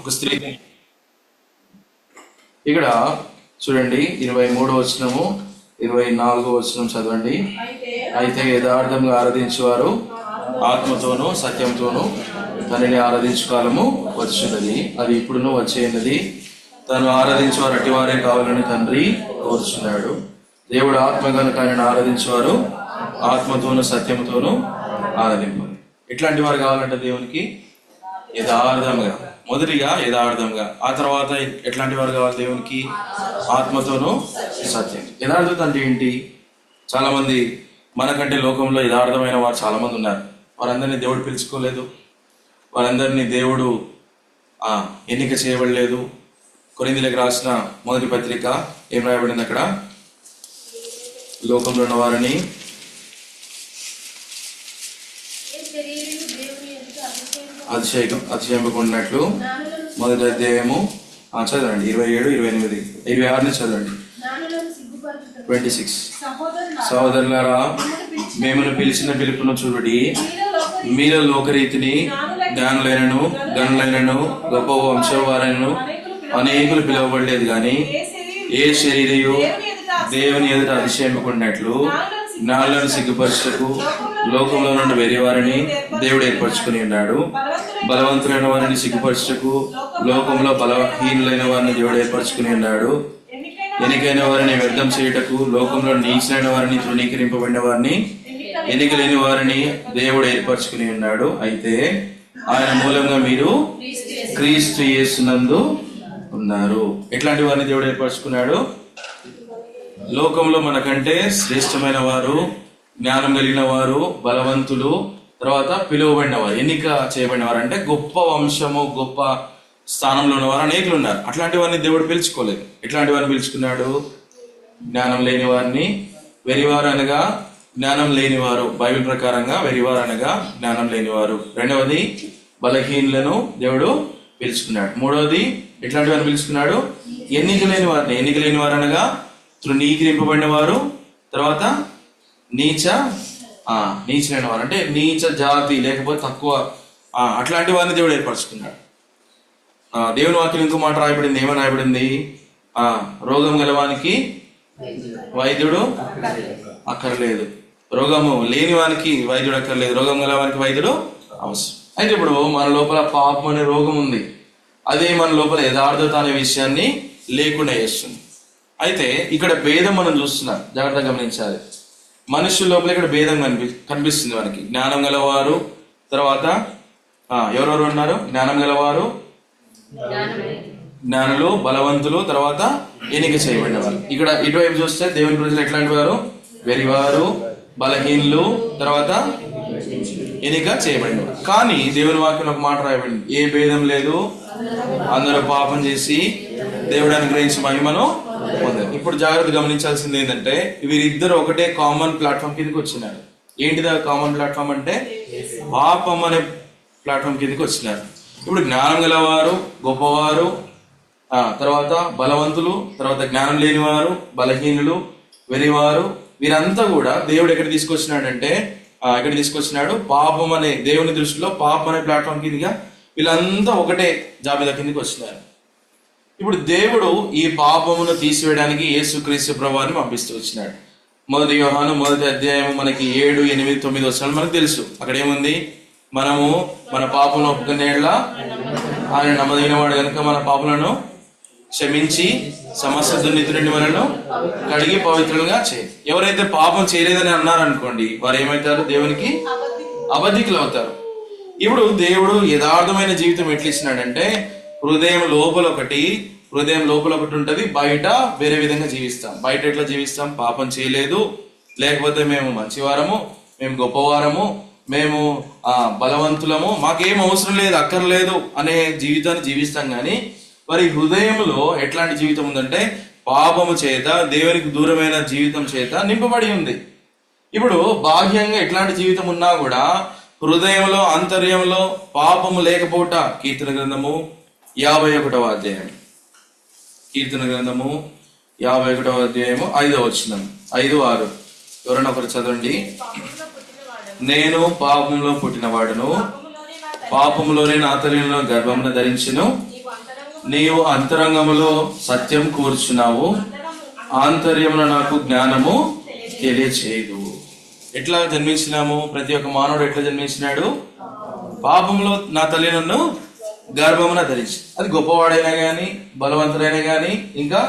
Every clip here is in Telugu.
ఒక స్త్రీ. ఇక్కడ చూడండి 23వ వచనము 24వ వచనం చదవండి. అయితే యథార్థంగా ఆరాధించేవారు ఆత్మతోనూ సత్యంతోనూ తనని ఆరాధించు కాలము వచ్చున్నది, అది ఇప్పుడును వచ్చేది. తను ఆరాధించేవారు అటివారే కావాలని తండ్రి కోరుచున్నాడు. దేవుడు ఆత్మ కనుక ఆయనను ఆరాధించేవారు ఆత్మతోనూ సత్యంతోనూ ఆరాధింపారు. ఎట్లాంటి వారు కావాలంటే దేవునికి యథార్థంగా, మొదటిగా యథార్థంగా, ఆ తర్వాత ఎట్లాంటి వారు కావాలి దేవునికి? ఆత్మతోనూ సత్యం. యథార్థత అంటే ఏంటి? చాలా మంది మనకంటే లోకంలో యథార్థమైన వారు చాలా మంది ఉన్నారు. వారందరినీ దేవుడు పిలుచుకోలేదు, వారందరినీ దేవుడు ఎన్నిక చేయబడలేదు. కొరింథీయులకు రాసిన మొదటి పత్రిక ఏం రాయబడింది అక్కడ? లోకంలో ఉన్న వారిని అతిశయింపకున్నట్లు మొదటి అధ్యాయము చదవండి 27, 28, 26 చదవండి. 26. సహోదరులారా, మేమును పిలిచిన పిలుపును చూడుడి, మీలో లోకరీతిని జ్ఞానులైనను గనులైనను గొప్ప వంశవారైనను అనేకులు పిలువబడలేదు, కానీ ఏ శరీరయు దేవుని ఎదుట అతిశయింపకున్నట్లు జ్ఞానులను సిగ్గుపరచుటకు లోకంలో నుండి వేరే వారిని దేవుడు ఏర్పరచుకుని ఉన్నాడు. బలవంతులైన వారిని సిగ్గుపరచుటకు లోకంలో బలహీనులైన వారిని దేవుడు ఏర్పరచుకుని ఉన్నాడు. ఎన్నికైన వారిని వ్యర్థం చేయుటకు లోకంలో నీచలైన వారిని, తృణీకరింపబడిన వారిని, ఎన్నిక లేని వారిని దేవుడు ఏర్పరచుకుని ఉన్నాడు. అయితే ఆయన మూలంగా మీరు క్రీస్తు యేసునందు ఉన్నారు. ఎట్లాంటి వారిని దేవుడు ఏర్పరచుకున్నాడు? లోకంలో మనకంటే శ్రేష్టమైన వారు, జ్ఞానం కలిగిన వారు, బలవంతులు, తర్వాత పిలువబడిన వారు, ఎన్నిక చేయబడిన వారు, అంటే గొప్ప వంశము, గొప్ప స్థానంలో ఉన్నవారు అనేకులు ఉన్నారు. అట్లాంటి వారిని దేవుడు పిలుచుకోలేదు. ఎట్లాంటి వారిని పిలుచుకున్నాడు? జ్ఞానం లేని వారిని. వెరివారు అనగా జ్ఞానం లేనివారు, బైబిల్ ప్రకారంగా వెరివారు అనగా జ్ఞానం లేనివారు. రెండవది బలహీనులను దేవుడు పిలుచుకున్నాడు. మూడవది ఎట్లాంటి వారిని పిలుచుకున్నాడు? ఎన్నిక లేని వారిని. ఎన్నిక లేని వారు అనగా తృణీకరింపబడిన వారు, తర్వాత నీచలైన వారు, అంటే నీచ జాతి, లేకపోతే తక్కువ, అట్లాంటి వారిని దేవుడు ఏర్పరచుకున్నాడు. దేవుని వాక్యం ఇంకో మాట రాయబడింది. ఏమని రాయబడింది? రోగం గలవానికి వైద్యుడు అక్కర్లేదు, రోగము లేని వానికి వైద్యుడు అక్కర్లేదు, రోగం గలవానికి వైద్యుడు అవసరం. అయితే ఇప్పుడు మన లోపల పాపం అనే రోగం ఉంది, అదే మన లోపల యథార్థత అనే విషయాన్ని లేకుండా చేస్తుంది. అయితే ఇక్కడ భేదం మనం చూస్తున్నాం, జాగ్రత్తగా గమనించాలి. మనుషుల లోపల ఇక్కడ భేదం కనిపిస్తుంది మనకి. జ్ఞానం గలవారు, తర్వాత ఎవరెవరు ఉన్నారు? జ్ఞానం గలవారు, జ్ఞానులు, బలవంతులు, తర్వాత ఎన్నిక చేయబడిన వారు. ఇక్కడ ఇటువైపు చూస్తే దేవుని ప్రజలు ఎట్లాంటి వారు? వెరివారు, బలహీనులు, తర్వాత ఎన్నిక చేయబడిన వారు. కానీ దేవుని వాక్యం ఒక మాట రాయబడింది, ఏ భేదం లేదు, అందరూ పాపం చేసి దేవుడు అనుగ్రహించిన మహిమను పొందారు. ఇప్పుడు జాగ్రత్త గమనించాల్సింది ఏంటంటే, వీరిద్దరు ఒకటే కామన్ ప్లాట్ఫామ్ కిందకి వచ్చినారు. ఏంటిదా కామన్ ప్లాట్ఫామ్ అంటే? పాపం అనే ప్లాట్ఫామ్ కిందకి వచ్చినారు. ఇప్పుడు జ్ఞానం గలవారు, గొప్పవారు, తర్వాత బలవంతులు, తర్వాత జ్ఞానం లేనివారు, బలహీనులు, వెరివారు, వీరంతా కూడా దేవుడు ఎక్కడ తీసుకొచ్చినాడంటే, ఎక్కడ తీసుకొచ్చినాడు? పాపం అనే, దేవుని దృష్టిలో పాపం అనే ప్లాట్ఫామ్ కిందగా వీళ్ళంతా ఒకటే జాబితా కిందకి వచ్చినారు. ఇప్పుడు దేవుడు ఈ పాపమును తీసివేయడానికి యేసుక్రీస్తు ప్రభువుని పంపిస్తూ వచ్చినాడు. మొదటి యోహాను మొదటి అధ్యాయం మనకి 7, 8, 9 వచనాలు మనకు తెలుసు. అక్కడ ఏముంది? మనము మన పాపంలో ఒప్పుకునేలా ఆయన నమ్మదగిన వాడు కనుక మన పాపలను క్షమించి సమస్త దుర్నీతి నుండి మనను కడిగి పవిత్రంగా చేయి. ఎవరైతే పాపం చేయలేదని అన్నారనుకోండి, వారు ఏమవుతారు? దేవునికి అబద్ధికులు అవుతారు. ఇప్పుడు దేవుడు యథార్థమైన జీవితం ఎట్లా ఇచ్చినాడంటే, హృదయం లోపల ఒకటి ఉంటది, బయట వేరే విధంగా జీవిస్తాం. బయట ఎట్లా జీవిస్తాం? పాపం చేయలేదు, లేకపోతే మేము మంచివారము, మేము గొప్పవారము, మేము బలవంతులము, మాకేం అవసరం లేదు, అక్కర్లేదు అనే జీవితాన్ని జీవిస్తాం. కానీ మరి హృదయంలో ఎట్లాంటి జీవితం ఉందంటే, పాపము చేత, దేవునికి దూరమైన జీవితం చేత నింపబడి ఉంది. ఇప్పుడు బాహ్యంగా ఎట్లాంటి జీవితం ఉన్నా కూడా హృదయంలో, అంతర్యంలో పాపము లేకపోట. కీర్తన గ్రంథము 51వ అధ్యాయం, కీర్తన గ్రంథము 51వ అధ్యాయము 5వ వచనం, 5, 6 ఎవరైనా ఒకరు చదవండి. నేను పాపంలో పుట్టినవాడును, పాపంలోనే నా తల్లిని గర్భమున ధరించును, నీవు అంతరంగములో సత్యం కూర్చున్నావు, ఆంతర్యమున నాకు జ్ఞానము తెలియచేయదు. ఎట్లా జన్మించినాము? ప్రతి ఒక్క మానవుడు ఎట్లా జన్మించినాడు? పాపంలో నా తల్లి నన్ను గర్భమున ధరించి. అది గొప్పవాడైనా గాని, బలవంతుడైనా గాని, ఇంకా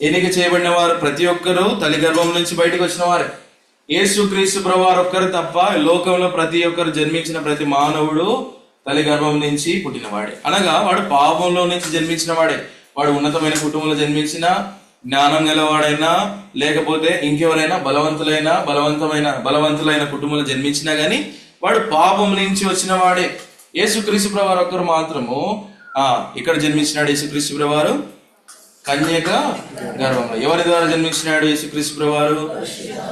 ఎన్నిక చేయబడిన వారు ప్రతి ఒక్కరూ తల్లి గర్భం నుంచి బయటకు వచ్చిన వారే. యేసుక్రీస్తు ప్రభువారు ఒక్కరు తప్ప లోకంలో ప్రతి ఒక్కరు జన్మించిన ప్రతి మానవుడు తల్లి గర్భం నుంచి పుట్టినవాడే. అనగా వాడు పాపంలో నుంచి జన్మించిన వాడే. వాడు ఉన్నతమైన కుటుంబంలో జన్మించిన, జ్ఞానం గలవాడైనా లేకపోతే ఇంకెవరైనా బలవంతులైన కుటుంబంలో జన్మించినా గాని వాడు పాపం నుంచి వచ్చిన వాడే. యేసుక్రీస్తు ప్రభువారు ఒక్కరు మాత్రము ఇక్కడ జన్మించినాడు. యేసుక్రీస్తు ప్రభువారు కన్యక గర్భంలో. ఎవరి ద్వారా జన్మించినాడు యేసుక్రీస్తు ప్రభువారు?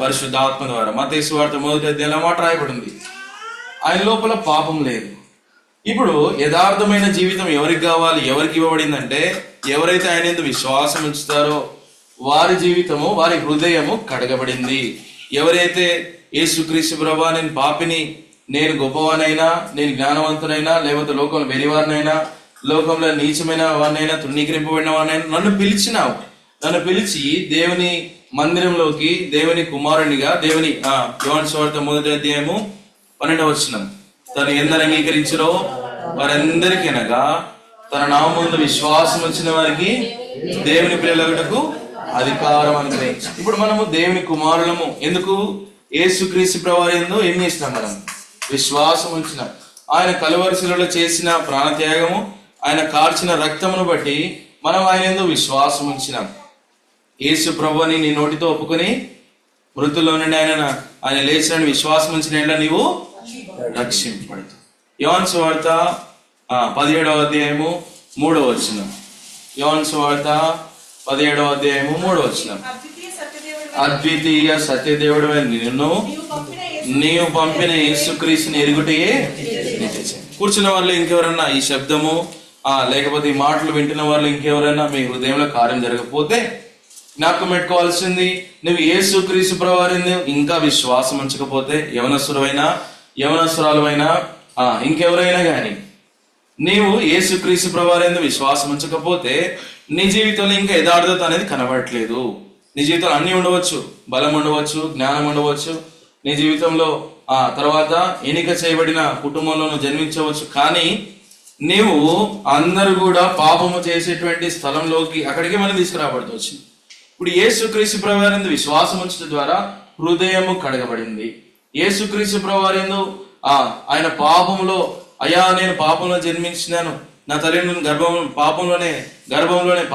పరిశుద్ధాత్మ ద్వారా. మత్తయి సువార్త 1వ అధ్యాయంలో మాట రాయబడింది, ఆయన లోపల పాపం లేదు. ఇప్పుడు యథార్థమైన జీవితం ఎవరికి కావాలి? ఎవరికి ఇవ్వబడిందంటే ఎవరైతే ఆయన యందు విశ్వాసం ఉంచుతారో వారి జీవితము, వారి హృదయము కడగబడింది. ఎవరైతే యేసుక్రీస్తు ప్రభువా నేను పాపిని, నేను గొప్పవానైనా, నేను జ్ఞానవంతునైనా, లేకపోతే లోకంలో వెలివారినైనా, లోకంలో నీచమైన వారినైనా, తృణీకరింపబడిన వారినైనా నన్ను పిలిచినావు, నన్ను పిలిచి దేవుని మందిరంలోకి దేవుని కుమారునిగా, దేవుని యోహాను సువార్త 1వ అధ్యాయము 12వ వచనం, తను ఎందరు అంగీకరించరో వారందరికీ అనగా తన నామమునందు విశ్వాసం వచ్చిన వారికి దేవుని పిల్లలగుటకు అధికారం అనుగ్రహించి. ఇప్పుడు మనము దేవుని కుమారులము. ఎందుకు? యేసుక్రీస్తు ప్రభువారి యందు ఏం చేసినాం? మనం విశ్వాసం ఉంచినాం. ఆయన కలువరి శిలువలో చేసిన ప్రాణత్యాగము, ఆయన కార్చిన రక్తమును బట్టి మనం ఆయన యందు విశ్వాసం ఉంచినాం. యేసు ప్రభువుని నీ నోటితో ఒప్పుకొని మృతుల్లో నుండి ఆయన లేచిన విశ్వాసం ఉంచిన నీవు రక్షింపబడతావు. యోహాను సువార్త 17వ అధ్యాయము 3వ వచనం. యోహాను సువార్త 17వ అధ్యాయము 3వ వచనం. అద్వితీయ సత్యదేవుడు నిన్ను నీవు పంపిన యేసుక్రీస్తుని ఎరుగుటయే. కూర్చున్న వాళ్ళు ఇంకెవరన్నా ఈ శబ్దము లేకపోతే ఈ మాటలు వింటున్న వాళ్ళు ఇంకెవరైనా మీ హృదయంలో కార్యం జరగకపోతే జ్ఞాపకం పెట్టుకోవాల్సింది, నువ్వు యేసుక్రీస్తు ప్రభువారిని ఇంకా విశ్వాసం ఉంచకపోతే, యవనస్తురాలైనా ఇంకెవరైనా గాని నీవు యేసుక్రీస్తు ప్రభువారిని విశ్వాసం ఉంచకపోతే నీ జీవితంలో ఇంకా యథార్థత అనేది కనబడట్లేదు. నీ జీవితంలో అన్ని ఉండవచ్చు, బలం ఉండవచ్చు, జ్ఞానం ఉండవచ్చు, నీ జీవితంలో తర్వాత ఎన్నిక చేయబడిన కుటుంబంలో జన్మించవచ్చు. కానీ నీవు అందరూ కూడా పాపము చేసేటువంటి స్థలంలోకి అక్కడికి మనం తీసుకురాబడుతూ. ఇప్పుడు యేసుక్రీస్తు ప్రభువారిని విశ్వాసం ఉంచడం ద్వారా హృదయము కడగబడింది. యేసుక్రీస్తు ప్రభువారిని ఆయన పాపంలో, అయ్యా నేను పాపంలో జన్మించినాను, నా తల్లి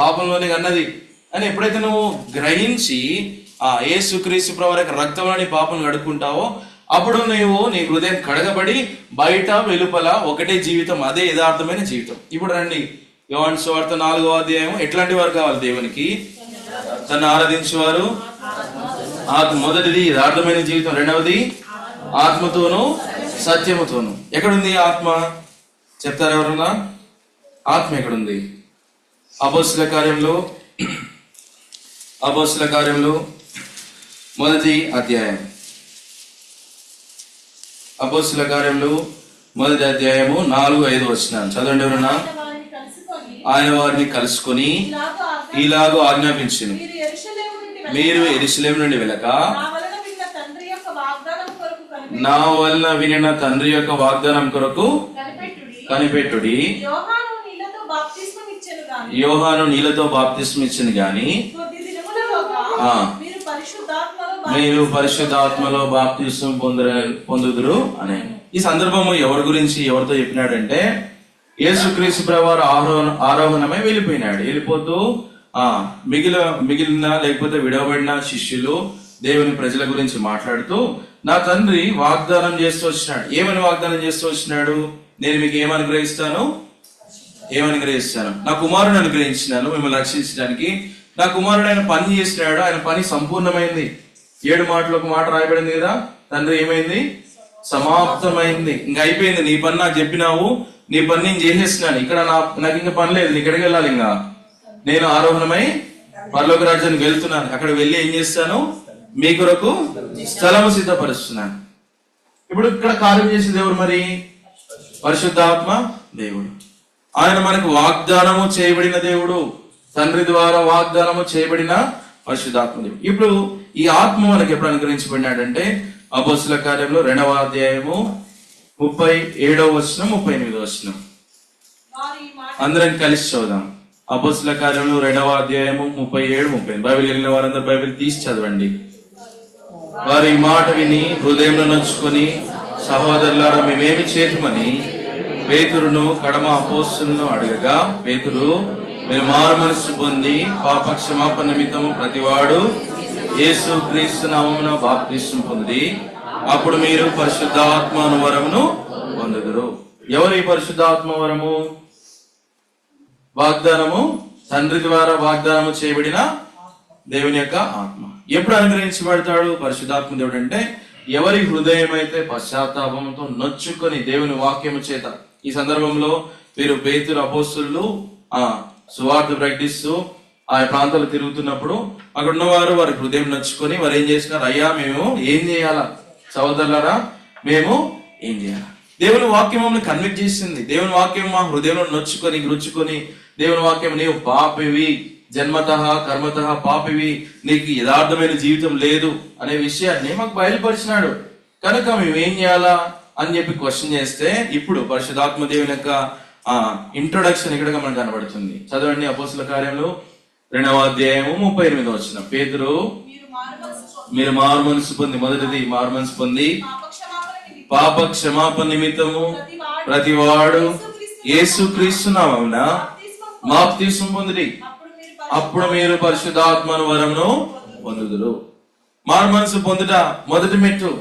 పాపంలోనే అన్నది అని ఎప్పుడైతే నువ్వు గ్రహించి యేసుక్రీస్తు ప్రభువారి రక్తంలోని పాపం కడుక్కుంటావో అప్పుడు నీవు నీ హృదయం కడగబడి బయట వెలుపల ఒకటే జీవితం, అదే యథార్థమైన జీవితం. ఇప్పుడు రండి, యోహాను సువార్త 4వ అధ్యాయం. ఎట్లాంటి వారు కావాలి దేవునికి? తను ఆరాధించేవారు. మొదటిది యథార్థమైన జీవితం, రెండవది ఆత్మతోను సత్యముతోను. ఎక్కడుంది ఆత్మ? చెప్తారు ఎవరన్నా? ఆత్మ ఎక్కడుంది? అపోస్తల కార్యంలో 1వ అధ్యాయం. అపోస్తల కార్యంలో 1వ అధ్యాయము 4-5 వచనాలు చదవండి ఎవరన్నా. ఆయన వారిని కలుసుకొని ఇలాగో ఆజ్ఞాపించును, మీరు యెరూషలేము నుండి వెళ్ళక నా వలన వినిన తండ్రి యొక్క వాగ్దానం కొరకు కనిపెట్టుడి. యోహాను నీళ్లతో బాప్తిస్మం ఇచ్చెను గాని మీరు పరిశుద్ధాత్మలో బాప్తిస్మం పొందుదురు అని. ఈ సందర్భము ఎవరి గురించి, ఎవరితో చెప్పినాడంటే యేసుక్రీస్తు ప్రభువారు ఆరోహణమై వెళ్ళిపోతూ మిగిలిన లేకపోతే విడవబడిన శిష్యులు దేవుని ప్రజల గురించి మాట్లాడుతూ నా తండ్రి వాగ్దానం చేస్తూ వచ్చినాడు. ఏమని వాగ్దానం చేస్తూ వచ్చినాడు? నేను మీకు ఏమనుగ్రహిస్తాను? నా కుమారుని అనుగ్రహించినాను మిమ్మల్ని రక్షించడానికి. నా కుమారుడు ఆయన పని చేసినాడు, ఆయన పని సంపూర్ణమైంది. 7 మాటలు ఒక మాట రాయబడింది కదా, తండ్రి ఏమైంది? సమాప్తమైంది, ఇంకా అయిపోయింది. నీ పని నాకు చెప్పినావు, నీ పని నేను చేసేసినాను, ఇక్కడ నాకు ఇంకా పని లేదు, ఇక్కడికి వెళ్ళాలి. ఇంకా నేను ఆరోహణమై పరలోక రాజ్యానికి వెళ్తున్నాను. అక్కడ వెళ్ళి ఏం చేస్తాను? మీ కొరకు స్థలము సిద్ధపరుస్తున్నాను. ఇప్పుడు ఇక్కడ కార్యం చేసింది ఎవరు మరి? పరిశుద్ధాత్మ దేవుడు. ఆయన మనకు వాగ్దానము చేయబడిన దేవుడు, తండ్రి ద్వారా వాగ్దానము చేయబడిన పరిశుద్ధాత్మ దేవుడు. ఇప్పుడు ఈ ఆత్మ మనకు ఎప్పుడు అనుగ్రహించబడినాడంటే అపోస్తుల కార్యంలో 2వ అధ్యాయము 37వ వచనం 38వ వచనం. అందరం కలిసి చదువుదాం. అపోస్తుల కార్యంలో 2వ అధ్యాయము 37, 38. బైబిల్ వెళ్ళిన వారందరూ బైబిల్ తీసి చదవండి. వారు ఈ మాట విని హృదయంలో నొచ్చుకొని, సహోదరులారా మేమేమి చేతుమని పేతురును కడమ అపోస్తులను అడగగా, పేతురు, మీరు మారు మనసు పొంది పాప క్షమాపణ నిమిత్తము ప్రతివాడు యేసు క్రీస్తు నామమున బాప్తిస్మం పొంది అప్పుడు మీరు పరిశుద్ధాత్మ వరమును పొందుదురు. ఎవరు ఈ పరిశుద్ధాత్మ వరము? వాగ్దానము, తండ్రి ద్వారా వాగ్దానము చేయబడిన దేవుని యొక్క ఆత్మ. ఎప్పుడు అనుగ్రహించబడతాడు పరిశుద్ధాత్మ దేవుడు అంటే ఎవరి హృదయం అయితే పశ్చాత్తాపంతో నొచ్చుకొని దేవుని వాక్యము చేత. ఈ సందర్భంలో వీరు పేతురు అపోస్తులు సువార్త ప్రకటిస్తూ ఆ ప్రాంతాలు తిరుగుతున్నప్పుడు అక్కడ ఉన్నవారు వారి హృదయం నొచ్చుకొని వారు ఏం చేసినారు? అయ్యా మేము ఏం చేయాలా? సహోదరులారా మేము ఏం చేయాలా? దేవుని వాక్యం మమ్మల్ని కన్విక్ట్ చేసింది. దేవుని వాక్యం మా హృదయంలో నొచ్చుకొని గుచ్చుకొని, దేవుని వాక్యం నీవు పాపివి, జన్మతః కర్మతః పాపివి, నీకు యథార్థమైన జీవితం లేదు అనే విషయాన్ని మాకు బయలుపరిచినాడు. కనుక మేమేం చేయాలా అని చెప్పి క్వశ్చన్ చేస్తే ఇప్పుడు పరిశుద్ధాత్మ దేవుని యొక్క ఇంట్రొడక్షన్ ఇక్కడ మనకు కనబడుతుంది. చదవండి. అపోస్తుల కార్యంలో 2వ అధ్యాయము 38వ వచనం. పేతురు, మీరు మారు మనసు పొంది, మొదటిది మారు మనసు పొంది పాప క్షమాపణ నిమిత్తము ప్రతివాడు యేసు క్రీస్తు నామమున బాప్తిస్మం పొందిరి, అప్పుడు మీరు పరిశుద్ధాత్మ వరమును పొందుదురు. మారు మనసు పొందుట మొదటి మెట్టు.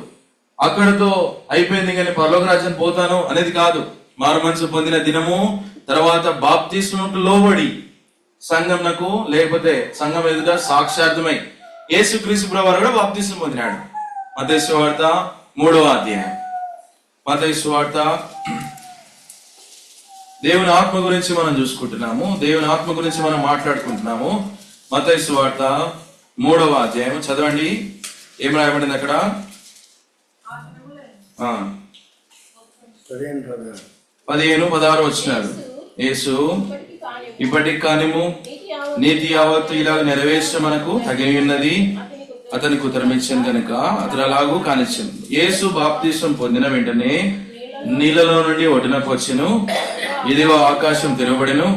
అక్కడతో అయిపోయింది కానీ పరలోక రాజ్యం పోతాను అనేది కాదు. మారు మనసు పొందిన దినము తర్వాత బాప్తిస్మముకు లోబడి సంఘంనకు, లేకపోతే సంఘం ఎదుట సాక్షార్థమై యేసుక్రీస్తు ప్రభువు కూడా బాప్తిస్మం పొందినాడు. మత్తయి సువార్త 3వ అధ్యాయం. మత్తయి సువార్త దేవుని ఆత్మ గురించి మనం చూసుకుంటున్నాము, దేవుని ఆత్మ గురించి మనం మాట్లాడుకుంటున్నాము. మత్తయి సువార్త 3వ అధ్యాయం చదవండి. ఏం రాయబడింది అక్కడ? 15-16 వచ్చినారు. యేసు, ఇప్పటికి కానిము నీతి యావత్తు ఇలాగ నెరవేర్చ మనకు తగిలి ఉన్నది అతనికి ఉత్తరం ఇచ్చాను కనుక అతను అలాగూ కానిచ్చాను. యేసు బాప్తిస్మం పొందిన వెంటనే నీళ్ళలో నుండి ఒడ్డునకు వచ్చెను. ఇదిగో ఆకాశం తెరవబడెను,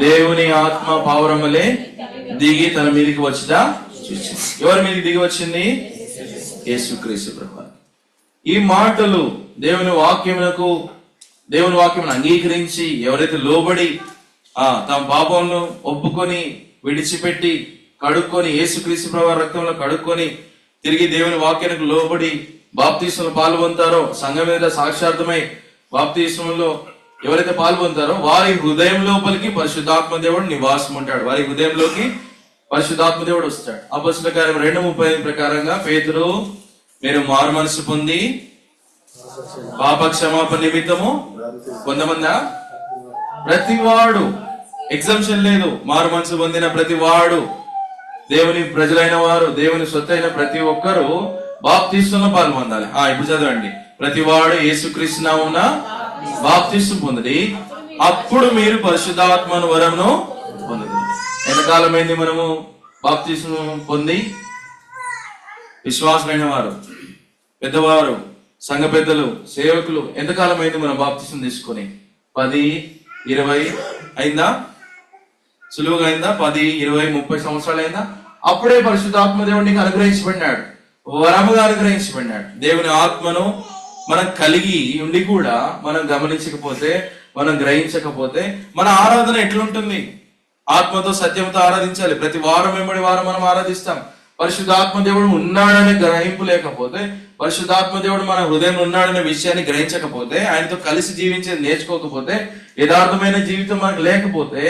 దేవుని ఆత్మ పావురములే దిగి తన మీదికి వచ్చుట చూసింది. ఎవరి మీదకి దిగి వచ్చింది? యేసుక్రీస్తు ప్రభువు. ఈ మాటలు దేవుని వాక్యమును అంగీకరించి ఎవరైతే లోబడి తమ పాపంను ఒప్పుకొని విడిచిపెట్టి కడుక్కొని యేసుక్రీస్తు ప్రభువు రక్తంలో కడుక్కొని తిరిగి దేవుని వాక్యానికి లోబడి బాప్తిస్మలో పాల్గొంటారో, సంఘం మీద సాక్షార్థమై బాప్తిస్మలో ఎవరైతే పాల్గొంటారో వారి హృదయం లోపలికి పరిశుద్ధాత్మ దేవుడు నివాసం ఉంటాడు. వారి హృదయంలోకి పరిశుద్ధాత్మ దేవుడు వస్తాడు. అపోస్తుల కార్యం 2:35 ప్రకారంగా పేతురు, మీరు మారు మనసు పొంది పాప క్షమాపణ నిమిత్తము కొంతమంది ప్రతివాడు, ఎగ్జంప్షన్ లేదు, మారు మనసు పొందిన ప్రతివాడు, దేవుని ప్రజలైన వారు, దేవుని సొత్తైన ప్రతి ఒక్కరూ బాప్తిస్మలో పాల్గొందాలి. ఇప్పుడు చదవండి. ప్రతివాడు యేసుక్రీస్తు నామమున బాప్తిస్మం పొంది అప్పుడు మీరు పరిశుద్ధాత్మను వరమును పొందుతారు. ఎంతకాలమైంది మనము బాప్తిస్మం పొంది? విశ్వాసులైన వారు, పెద్దవారు, సంఘ పెద్దలు, సేవకులు ఎంతకాలం అయింది మనం బాప్తిస్మం తీసుకొని? 10, 20 అయిందా? సులువుగా అయిందా? 10, 20, 30 సంవత్సరాలు అయిందా? అప్పుడే పరిశుద్ధాత్మ దేవుడికి అనుగ్రహించబడినాడు, వరముగా అనుగ్రహించబడినాడు. దేవుని ఆత్మను మనం కలిగి ఉండి కూడా మనం గమనించకపోతే, మనం గ్రహించకపోతే మన ఆరాధన ఎట్లుంటుంది? ఆత్మతో సత్యంతో ఆరాధించాలి. ప్రతి వారం వెంబడి వారం మనం ఆరాధిస్తాం. పరిశుద్ధాత్మ దేవుడు ఉన్నాడనే గ్రహింపు లేకపోతే, పరిశుద్ధాత్మ దేవుడు మన హృదయంలో ఉన్నాడనే విషయాన్ని గ్రహించకపోతే, ఆయనతో కలిసి జీవించేది నేర్చుకోకపోతే, యథార్థమైన జీవితం మనకు లేకపోతే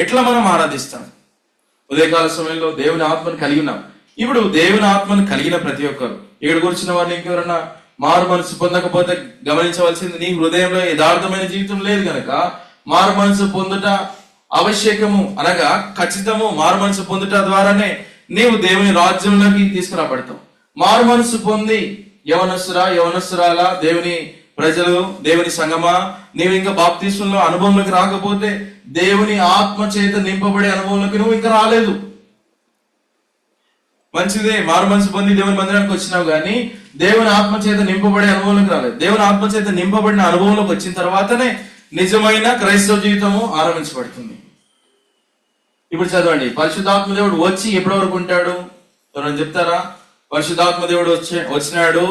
ఎట్లా మనం ఆరాధిస్తాం? ఉదయకాల సమయంలో దేవుని ఆత్మను కలిగి ఉన్నాం. ఇప్పుడు దేవుని ఆత్మను కలిగిన ప్రతి ఒక్కరు, ఇక్కడ కూర్చున్న వారిని ఇంకెవరన్నా మారు మనసు పొందకపోతే గమనించవలసింది, నీ హృదయంలో యథార్థమైన జీవితం లేదు కనుక మారు మనసు పొందుట ఆవశ్యకము, అనగా ఖచ్చితము. మారు మనసు పొందుట ద్వారానే నీవు దేవుని రాజ్యంలోకి తీసుకురాబడతావు. మారు మనసు పొంది యవనస్తురాలా దేవుని ప్రజలు, దేవుని సంగమా, నీవు ఇంకా బాప్తిస్మంలో అనుభవంలోకి రాకపోతే దేవుని ఆత్మ చేత నింపబడే అనుభవంలోకి నువ్వు ఇంకా రాలేదు. మంచిదే, మారు మనసు పొంది దేవుని మందిరానికి వచ్చినావు, కానీ దేవుని ఆత్మ చేత నింపబడే అనుభవంలోకి రాలేదు. దేవుని ఆత్మ చేత నింపబడిన అనుభవంలోకి వచ్చిన తర్వాతనే నిజమైన క్రైస్తవ జీవితము ఆరంభించబడుతుంది. ఇప్పుడు చదవండి, పరిశుద్ధాత్మ దేవుడు వచ్చి ఎప్పటి వరకు ఉంటాడు? ఎవరైనా చెప్తారా? పరిశుద్ధాత్మ దేవుడు వచ్చినాడు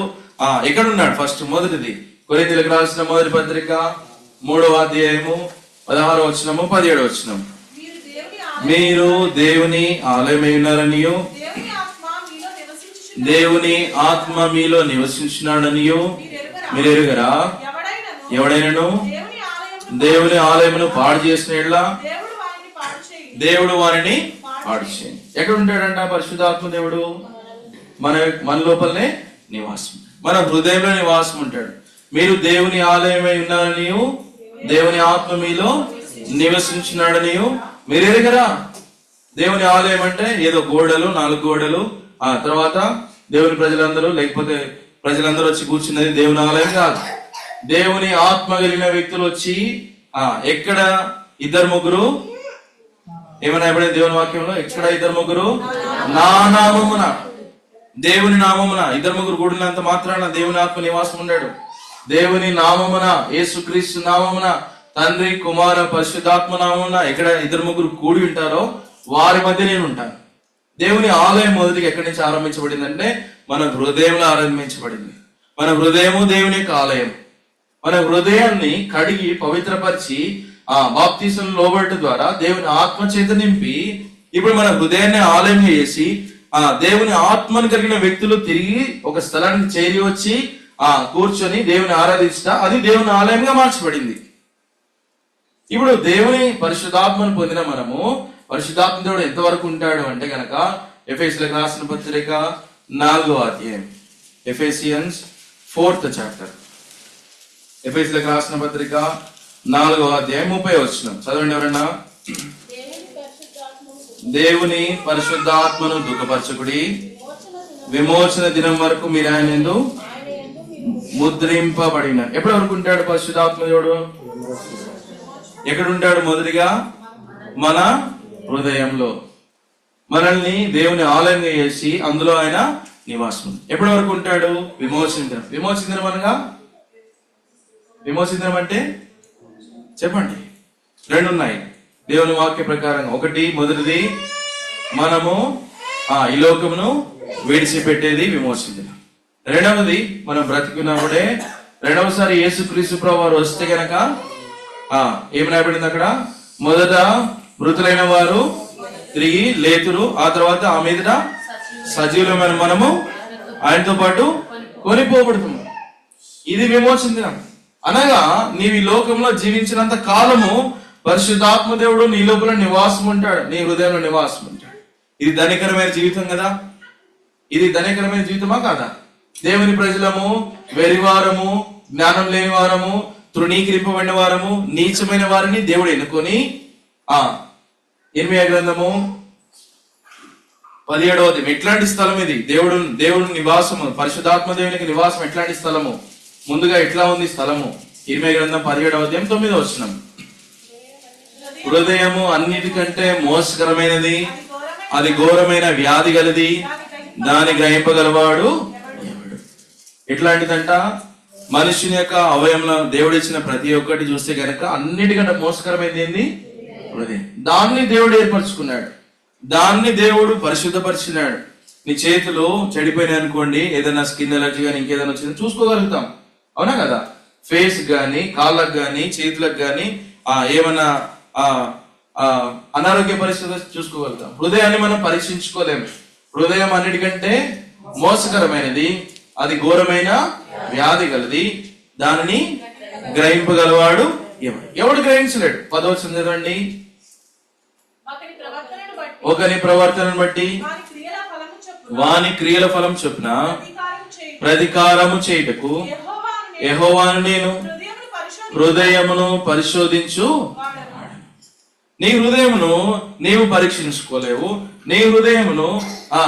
ఎక్కడున్నాడు? ఫస్ట్ మొదటిది కొరింథీయులకు రాసిన మొదటి పత్రిక 3వ అధ్యాయము 16వ వచనము 17వ వచనము. మీరు దేవుని ఆలయమై ఉన్నారనియు దేవుని ఆత్మ మీలో నివసించున్నాడనియు మీరు ఎరుగరా? ఎవడైనను దేవుని ఆలయమును పాడు చేసిన యెడల దేవుడు వారిని పాడు చేయండి. ఎక్కడ ఉంటాడంట పరిశుద్ధాత్మ దేవుడు? మన లోపలనే నివాసం, మన హృదయంలో నివాసం ఉంటాడు. మీరు దేవుని ఆలయమై ఉన్నారనియు దేవుని ఆత్మ మీలో నివసించున్నాడనియు మీరు ఎరుగరా? దేవుని ఆలయం అంటే ఏదో గోడలు, 4 గోడలు, తర్వాత దేవుని ప్రజలందరూ, లేకపోతే ప్రజలందరూ వచ్చి కూర్చున్నది దేవుని ఆలయం కాదు. దేవుని ఆత్మ కలిగిన వ్యక్తులు వచ్చి ఎక్కడ 2-3 ఏమన్నా ఎప్పుడైతే దేవుని వాక్యంలో ఎక్కడ 2-3 నా నామమున, దేవుని నామమున 2-3 కూడినంత మాత్రాన దేవుని ఆత్మ నివాసం ఉన్నాడు. దేవుని నామమున, యేసుక్రీస్తు నామమున, తండ్రి కుమార పరిశుద్ధాత్మ నామమున ఎక్కడ 2-3 కూడి ఉంటారో వారి మధ్య నేను ఉంటాను. దేవుని ఆలయం మొదటిగా ఎక్కడి నుంచి ఆరంభించబడిందంటే మన హృదయంలో ఆరంభించబడింది. మన హృదయము దేవుని యొక్క ఆలయం. మన హృదయాన్ని కడిగి పవిత్రపరిచి బాప్తిసం లోబడట ద్వారా దేవుని ఆత్మ చేత నింపి ఇప్పుడు మన హృదయాన్ని ఆలయం చేసి దేవుని ఆత్మను కలిగిన వ్యక్తులు తిరిగి ఒక స్థలానికి చేరి వచ్చి కూర్చొని దేవుని ఆరాధించట, అది దేవుని ఆలయంగా మార్చబడింది. ఇప్పుడు దేవుని పరిశుద్ధాత్మను పొందిన మనము పరిశుద్ధాత్మ దేవుడు ఎంతవరకు ఉంటాడు అంటే గనక ఎఫెసీయులకు రాసిన పత్రిక 4వ అధ్యాయం, ఎఫెసియన్స్ 4th చాప్టర్, ఎఫెసీయులకు రాసిన పత్రిక 4వ అధ్యాయం 30వ వచనం చదవండి ఎవరన్నా. దేవుని పరిశుద్ధాత్మను దుఃఖపరచకుడి, విమోచన దినం వరకు మీరు ఆయన యందు ముద్రింపబడిన. ఎప్పటి వరకు ఉంటాడు పరిశుద్ధాత్మ దేవుడు? ఎక్కడ ఉంటాడు? మొదటిగా మన హృదయంలో. మనల్ని దేవుని ఆలయంగా చేసి అందులో ఆయన నివాసం. ఎప్పటి వరకు ఉంటాడు? విమోచన దినం. విమోచన దినం అనగా, విమోచన దినం అంటే చెప్పండి. 2 ఉన్నాయి దేవుని వాక్య ప్రకారంగా. మొదటిది మనము ఈ లోకమును విడిచిపెట్టేది విమోచన దినం. రెండవది మనం బ్రతికున్నప్పుడే, రెండవసారి యేసుక్రీస్తు ప్రభువు వారు వస్తే గనక ఏమి రాయబడింది అక్కడ? మొదట మృతులైన వారు తిరిగి లేతురు, ఆ తర్వాత ఆ మీదట సజీవులమైన మనము ఆయనతో పాటు కొనిపోబడుతున్నాం. ఇది విమోచన దినం. అనగా నీవు ఈ లోకంలో జీవించినంత కాలము పరిశుద్ధాత్మ దేవుడు నీ లోపల నివాసం ఉంటాడు, నీ హృదయంలో నివాసం ఉంటాడు. ఇది ధనికరమైన జీవితం కదా? ఇది ధనికరమైన జీవితమా కాదా? దేవుని ప్రజలము వెరివారము, జ్ఞానం లేని వారము, తృణీకరింపబడిన వారము, నీచమైన వారిని దేవుడు ఎన్నుకొని ఇర్మియా గ్రంథము 17వ అధ్యాయం. ఎట్లాంటి స్థలం ఇది? దేవుడు నివాసము, పరిశుద్ధాత్మ దేవునికి నివాసం ఎట్లాంటి స్థలము? ముందుగా ఎట్లా ఉంది స్థలము? ఇర్మియా గ్రంథం 17వ అధ్యాయం 9వ వచనం. హృదయము అన్నిటికంటే మోసకరమైనది, అది ఘోరమైన వ్యాధి గలది, దాన్ని గ్రహింపగలవాడు ఎవడు? ఎట్లాంటిదంట? మనుషుని యొక్క అవయవంలో దేవుడు ఇచ్చిన ప్రతి ఒక్కటి చూస్తే కనుక అన్నిటికంటే మోసకరమైనది ఏంది? హృదయం. దాన్ని దేవుడు ఏర్పరచుకున్నాడు, దాన్ని దేవుడు పరిశుద్ధపరిచినాడు. నీ చేతులు చెడిపోయినాయి అనుకోండి, ఏదైనా స్కిన్ ఎలర్జీ కానీ ఇంకేదైనా వచ్చింది చూసుకోగలుగుతాం, అవునా కదా? ఫేస్ గాని, కాళ్ళకు గాని, చేతులకు గాని ఏమన్నా అనారోగ్య పరిస్థితి చూసుకోగలుగుతాం. హృదయాన్ని మనం పరీక్షించుకోలేము. హృదయం అన్నిటికంటే మోసకరమైనది, అది ఘోరమైన వ్యాధి గలది, దానిని గ్రహింపగలవాడు ఎవడు? గ్రహించలేడు. 10వ వచనం చదవండి. ఒకని ప్రవర్తనను బట్టి వాని క్రియల ఫలం చొప్పున ప్రతీకారము చేయుటకు యెహోవాను నేను హృదయమును పరిశోధించు. నీ హృదయమును నీవు పరీక్షించుకోలేవు. నీ హృదయమును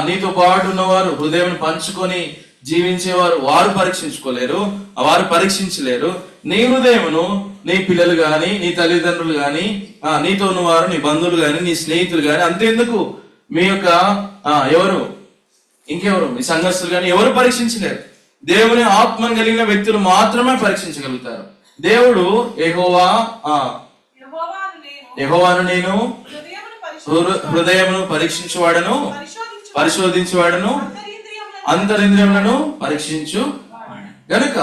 నీతో పాటు ఉన్నవారు హృదయం పంచుకొని జీవించేవారు వారు పరీక్షించుకోలేరు, వారు పరీక్షించలేరు. నీ హృదయమును నీ పిల్లలు గాని, నీ తల్లిదండ్రులు గాని, నీతో ఉన్నవారు, నీ బంధువులు గాని, నీ స్నేహితులు గాని, అంతేందుకు మీ యొక్క ఎవరు ఇంకెవరు మీ సంఘస్థులు గాని ఎవరు పరీక్షించలేరు. దేవుని ఆత్మను కలిగిన వ్యక్తులు మాత్రమే పరీక్షించగలుగుతారు. దేవుడు యెహోవాను నేను హృదయమును పరీక్షించువాడను, పరిశోధించువాడను, అంతరింద్రియములను పరీక్షించు. గనుక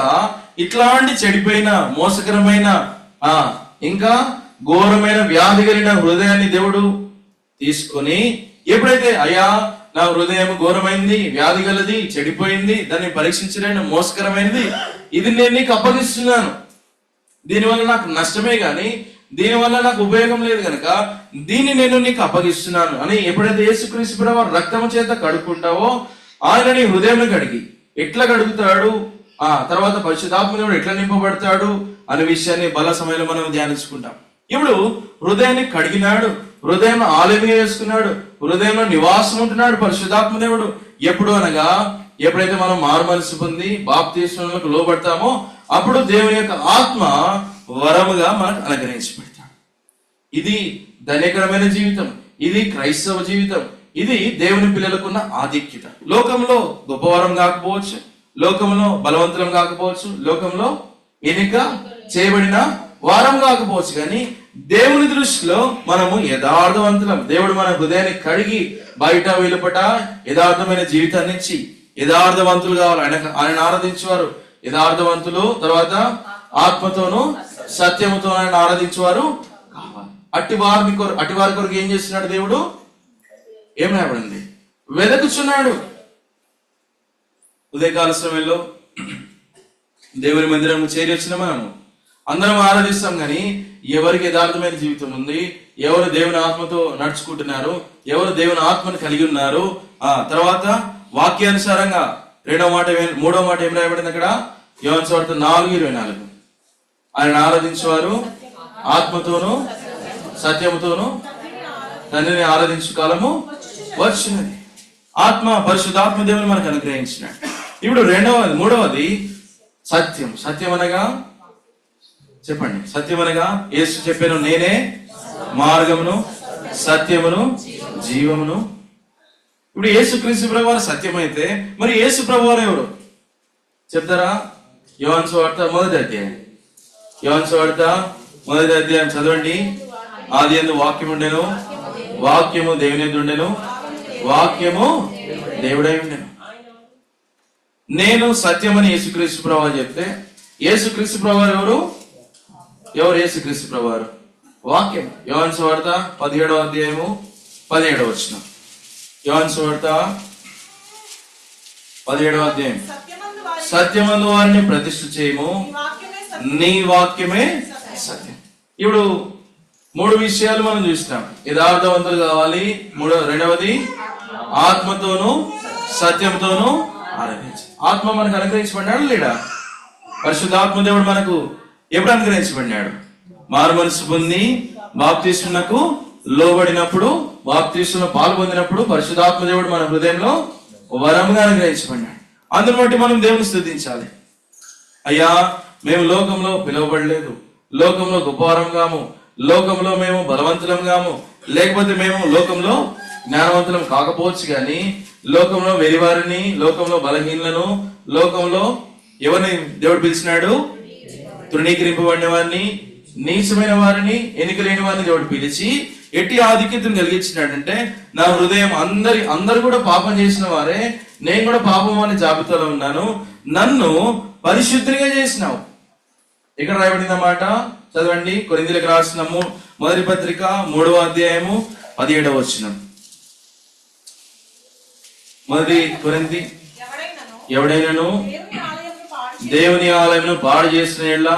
ఇట్లాంటి చెడిపోయిన, మోసకరమైన, ఇంకా ఘోరమైన వ్యాధి కలిగిన హృదయాన్ని దేవుడు తీసుకొని, ఎప్పుడైతే అయ్యా నా హృదయం ఘోరమైంది, వ్యాధి గలది, చెడిపోయింది, దాన్ని పరీక్షించలేని, మోసకరమైనది, ఇది నేను నీకు అప్పగిస్తున్నాను, దీనివల్ల నాకు నష్టమే గాని దీనివల్ల నాకు ఉపయోగం లేదు కనుక దీన్ని నేను నీకు అప్పగిస్తున్నాను అని ఎప్పుడైతే యేసుక్రీస్తు ప్రభువు రక్తము చేత కడుక్కుంటావో, ఆయన నీ హృదయం కడిగి ఎట్లా కడుగుతాడు, తర్వాత పరిశుద్ధాత్మ దేవుడు ఎట్లా నింపబడతాడు అనే విషయాన్ని బల సమయంలో మనం ధ్యానించుకుంటాం. ఇప్పుడు హృదయాన్ని కడిగినాడు, హృదయం ఆలయంగా చేసుకున్నాడు, హృదయంలో నివాసం ఉంటున్నాడు పరిశుద్ధాత్మ దేవుడు. ఎప్పుడు అనగా ఎప్పుడైతే మనం మారు మనసు పొంది బాప్తీస్మములకు లోబడతామో అప్పుడు దేవుని యొక్క ఆత్మ వరముగా మనకు అనుగ్రహించబడతాడు. ఇది ధన్యకరమైన జీవితం, ఇది క్రైస్తవ జీవితం, ఇది దేవుని పిల్లలకున్న ఆధిక్యత. లోకంలో గొప్పవరం కాకపోవచ్చు, లోకంలో బలవంతులం కాకపోవచ్చు, లోకంలో ఎన్నిక చేయబడిన వారం కాకపోవచ్చు, కానీ దేవుని దృష్టిలో మనము యథార్థవంతులం. దేవుడు మన హృదయాన్ని కడిగి బయట వెలుపట యథార్థమైన జీవితాన్ని ఇచ్చి యథార్థవంతులు కావాలి. ఆయన ఆరాధించేవారు యథార్థవంతులు, తర్వాత ఆత్మతోను సత్యముతో ఆయన ఆరాధించేవారు కావాలి. అట్టి వారి కొరకు ఏం చేస్తున్నాడు దేవుడు? ఏం రాబడింది? వెదకుచున్నాడు. ఉదయకాల సమయంలో దేవుని మందిరం చేరి వచ్చిన మనము అందరం ఆరాధిస్తాం, కానీ ఎవరికి యథార్థమైన జీవితం ఉంది, ఎవరు దేవుని ఆత్మతో నడుచుకుంటున్నారు, ఎవరు దేవుని ఆత్మను కలిగి ఉన్నారు, తర్వాత వాక్యానుసారంగా మూడో మాట ఏం రాయబడింది అక్కడ? యోహాను సువార్త 4:24 ఆయన ఆరాధించేవారు ఆత్మతోను సత్యముతోను తండ్రిని ఆరాధించు కాలము వచ్చినది. ఆత్మ పరిశుద్ధాత్మ దేవుని మనకు అనుగ్రహించినాడు. ఇప్పుడు మూడవది సత్యం. సత్యం అనగా చెప్పండి, సత్యం అనగా యేసు చెప్పాను, నేనే మార్గమును సత్యమును జీవమును. ఇప్పుడు యేసు క్రీస్తు ప్రభువారు సత్యం అయితే మరి యేసు ప్రభువారు ఎవరు చెప్తారా? యోహాను సువార్త 1వ అధ్యాయం. యోహాను సువార్త 1వ అధ్యాయం చదవండి. ఆదియందు వాక్యం ఉండెను, వాక్యము దేవుని యందు ఉండెను, వాక్యము దేవుడై ఉండెను. నేను సత్యమని యేసుక్రీస్తు ప్రభువారు చెప్తే యేసుక్రీస్తు ప్రభువారు ఎవరు? యేసుక్రీస్తు ప్రభువారు వాక్యం. యోహాను సువార్త 17వ అధ్యాయము 17వ వచనం. యోహాను సువార్త 17వ అధ్యాయం. సత్యమందు వారిని ప్రతిష్ఠ చేయము, నీ వాక్యమే సత్యం. ఇప్పుడు 3 విషయాలు మనం చూసినాం. యథార్థవంతులు కావాలి, రెండవది ఆత్మతోను సత్యంతోను ఆరాధించాలి. ఆత్మ మనకు అనుగ్రహించబడినాడు లేడా? పరిశుద్ధాత్మ దేవుడు మనకు ఎప్పుడు అనుగ్రహించబడినాడు? మారు మనసు పొంది బాప్తీస్మమునకు లోబడినప్పుడు, బాప్తీస్మములో పాల్పొందినప్పుడు పరిశుద్ధాత్మ దేవుడు మన హృదయంలో వరముగా అనుగ్రహించబడినాడు. అందుని బట్టి మనం దేవుని స్తుతించాలి. అయ్యా మేము లోకంలో పిలువబడలేదు, లోకంలో గొప్పవారంగాము, లోకంలో మేము బలవంతులంగాము, లేకపోతే మేము లోకంలో జ్ఞానవంతులం కాకపోవచ్చు, కానీ లోకంలో వెరివారిని, లోకంలో బలహీనలను, లోకంలో ఎవరిని దేవుడు పిలిచినాడు? తృణీకరింపబడిన వారిని, నీచమైన వారిని, ఎన్నిక లేని వారిని దేవుడు పిలిచి ఎట్టి ఆధిక్యతను కలిగించినాడంటే నా హృదయం అందరు కూడా పాపం చేసిన వారే, నేను కూడా పాపం అనే జాబితాలో ఉన్నాను, నన్ను పరిశుద్ధిగా చేసినావు. ఇక్కడ రాయబడిన మాట చదవండి. కొరింథీయులకు రాసిన 1వ పత్రిక 3వ అధ్యాయము 17వ వచనం. 1 కొరింథీ, ఎవడైనను దేవుని ఆలయమును పాడు చేసిన యెడల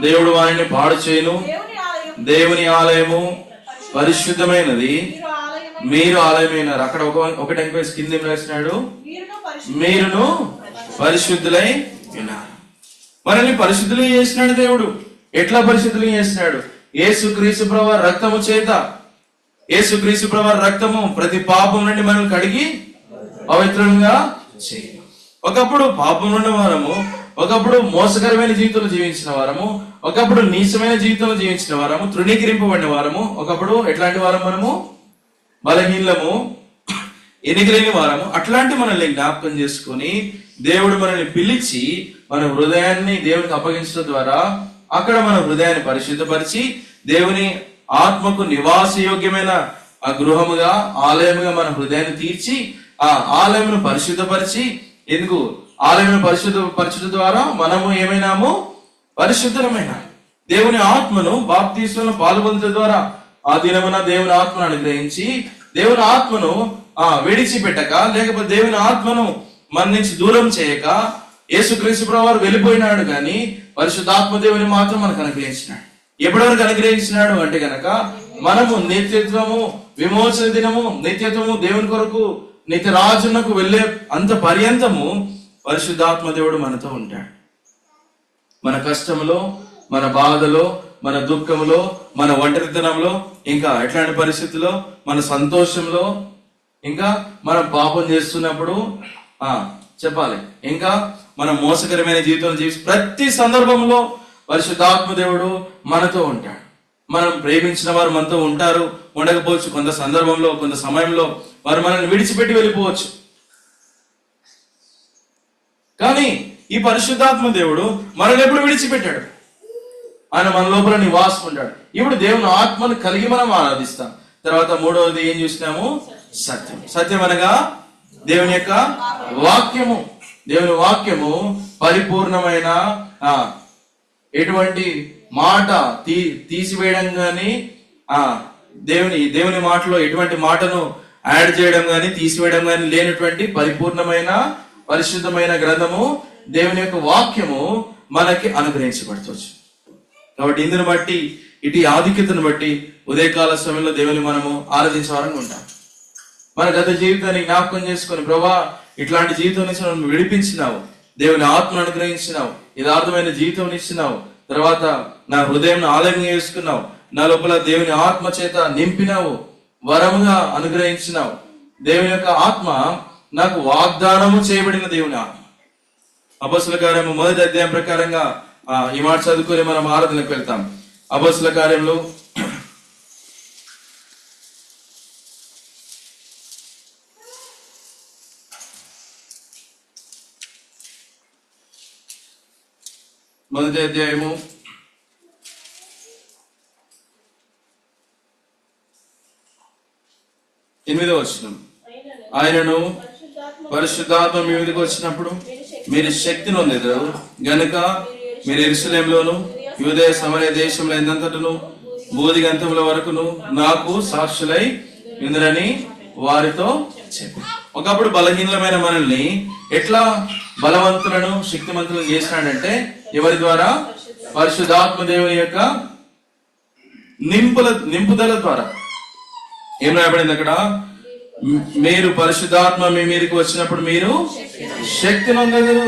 దేవుడు వారిని పాడు చేయను. దేవుని ఆలయము పరిశుద్ధమైనది, మీరు ఆలయమైనారు. అక్కడ ఒకటి ఎంక్వైరీ కింద ఏం రాసినాడు? మీరును పరిశుద్ధులై ఉన్నారు. మనల్ని పరిశుద్ధులు చేసినాడు దేవుడు. ఎట్లా పరిశుద్ధులు చేసినాడు? యేసుక్రీస్తు ప్రభువారి రక్తము చేత. యేసుక్రీస్తు ప్రభువారి రక్తము ప్రతి పాపం నుండి మనల్ని కడిగి పవిత్రంగా చేయను. ఒకప్పుడు పాపంలో ఉన్న వారము, ఒకప్పుడు మోసకరమైన జీవితంలో జీవించిన వారము, ఒకప్పుడు నీచమైన జీవితంలో జీవించిన వారము, తృణీకరింపబడిన వారము, ఒకప్పుడు ఎట్లాంటి వారం మనము బలహీనము, ఎన్నికలేని వారము. అట్లాంటి మనల్ని జ్ఞాపకం చేసుకొని దేవుడు మనల్ని పిలిచి మన హృదయాన్ని దేవునికి అప్పగించడం ద్వారా అక్కడ మన హృదయాన్ని పరిశుద్ధపరిచి దేవుని ఆత్మకు నివాసయోగ్యమైన ఆ గృహముగా, ఆలయముగా మన హృదయాన్ని తీర్చి ఆ ఆలయమును పరిశుద్ధపరిచి, ఎందుకు ఆలయమును పరిశుద్ధపరచడం ద్వారా మనము ఏమైనాము పరిశుద్ధమైన దేవుని ఆత్మను బాప్తీస్మలో పాల్గొనడం ద్వారా ఆ దినమున దేవుని ఆత్మను అనుగ్రహించి దేవుని ఆత్మను విడిచిపెట్టక, లేకపోతే దేవుని ఆత్మను మన నుంచి దూరం చేయక యేసుక్రీస్తు ప్రభువారు వెళ్ళిపోయినాడు, కానీ పరిశుద్ధాత్మ దేవుని మాత్రం మనకు అనుగ్రహించినాడు. ఎప్పటివరకు అనుగ్రహించినాడు అంటే గనక మనము నిత్యత్వము, విమోచన దినము, నిత్యత్వము దేవుని కొరకు నిత్య రాజునకు వెళ్ళే అంత పర్యంతము పరిశుద్ధాత్మ దేవుడు మనతో ఉంటాడు. మన కష్టంలో, మన బాధలో, మన దుఃఖంలో, మన ఒంటరితనంలో, ఇంకా ఎట్లాంటి పరిస్థితుల్లో, మన సంతోషంలో, ఇంకా మనం పాపం చేస్తున్నప్పుడు చెప్పాలి, ఇంకా మనం మోసకరమైన జీవితంలో జీవిస్తూ ప్రతి సందర్భంలో పరిశుద్ధాత్మ దేవుడు మనతో ఉంటాడు. మనం ప్రేమించిన వారు మనతో ఉంటారు, ఉండకపోవచ్చు. కొంత సందర్భంలో, కొంత సమయంలో వారు మనల్ని విడిచిపెట్టి వెళ్ళిపోవచ్చు. కానీ ఈ పరిశుద్ధాత్మ దేవుడు మనల్ని ఎప్పుడు విడిచిపెట్టాడు? ఆయన మన లోపల నివాసం ఉంటాడు. ఇప్పుడు దేవుని ఆత్మను కలిగి మనం ఆరాధిస్తాం. తర్వాత మూడవది ఏం చూసినాము? సత్యం. సత్యం అనగా దేవుని యొక్క వాక్యము. దేవుని వాక్యము పరిపూర్ణమైన ఎటువంటి మాట తీసివేయడం గాని, దేవుని మాటలో ఎటువంటి మాటను యాడ్ చేయడం గాని తీసివేయడం గాని లేనటువంటి పరిపూర్ణమైన పరిశుద్ధమైన గ్రంథము దేవుని యొక్క వాక్యము మనకి అనుగ్రహించబడుతుంది. కాబట్టి ఇందును బట్టి, ఇటు ఆధిక్యతను బట్టి ఉదయకాల సమయంలో దేవుని మనము ఆరాధించవాలని ఉంటాం. మన గత జీవితాన్ని జ్ఞాపకం చేసుకొని, ప్రభా ఇట్లాంటి జీవితం నుంచి మనం విడిపించినావు, దేవుని ఆత్మను అనుగ్రహించినావు, యథార్థమైన జీవితం ఇచ్చినావు, తర్వాత నా హృదయం ఆలయంగా చేసుకున్నావు, నా లోపల దేవుని ఆత్మ చేత నింపినావు, వరముగా అనుగ్రహించినావు. దేవుని యొక్క ఆత్మ నాకు వాగ్దానము చేయబడిన దేవుని ఆత్మ. అపొస్తలుల కార్యము 1వ అధ్యాయం ప్రకారంగా ఈ మాట చదువుకొని మనం ఆరాధనకు వెళ్తాం. అపొస్తలుల కార్యంలో 1వ అధ్యాయము 8వ వచనం. ఆయనను పరిశుద్ధాత్మ మీ మీదకి వచ్చినప్పుడు మీరు శక్తి నొందెదరు గనుక మీరు యెరూషలేములోను యూదయ సమరయ దేశంలో ఎంతంతటను బూదిగంతముల వరకును నాకు సాక్షులై ఇందురని వారితో చెప్పి. ఒకప్పుడు బలహీనమైన మనల్ని ఎట్లా బలవంతులను శక్తిమంతులను చేసినాడంటే ఎవరి ద్వారా? పరిశుద్ధాత్మ దేవుని యొక్క నింపుదల ద్వారా. ఏం రాయబడింది అక్కడ? మీరు పరిశుద్ధాత్మ మీ మీదకి వచ్చినప్పుడు మీరు శక్తి నొందెదరు.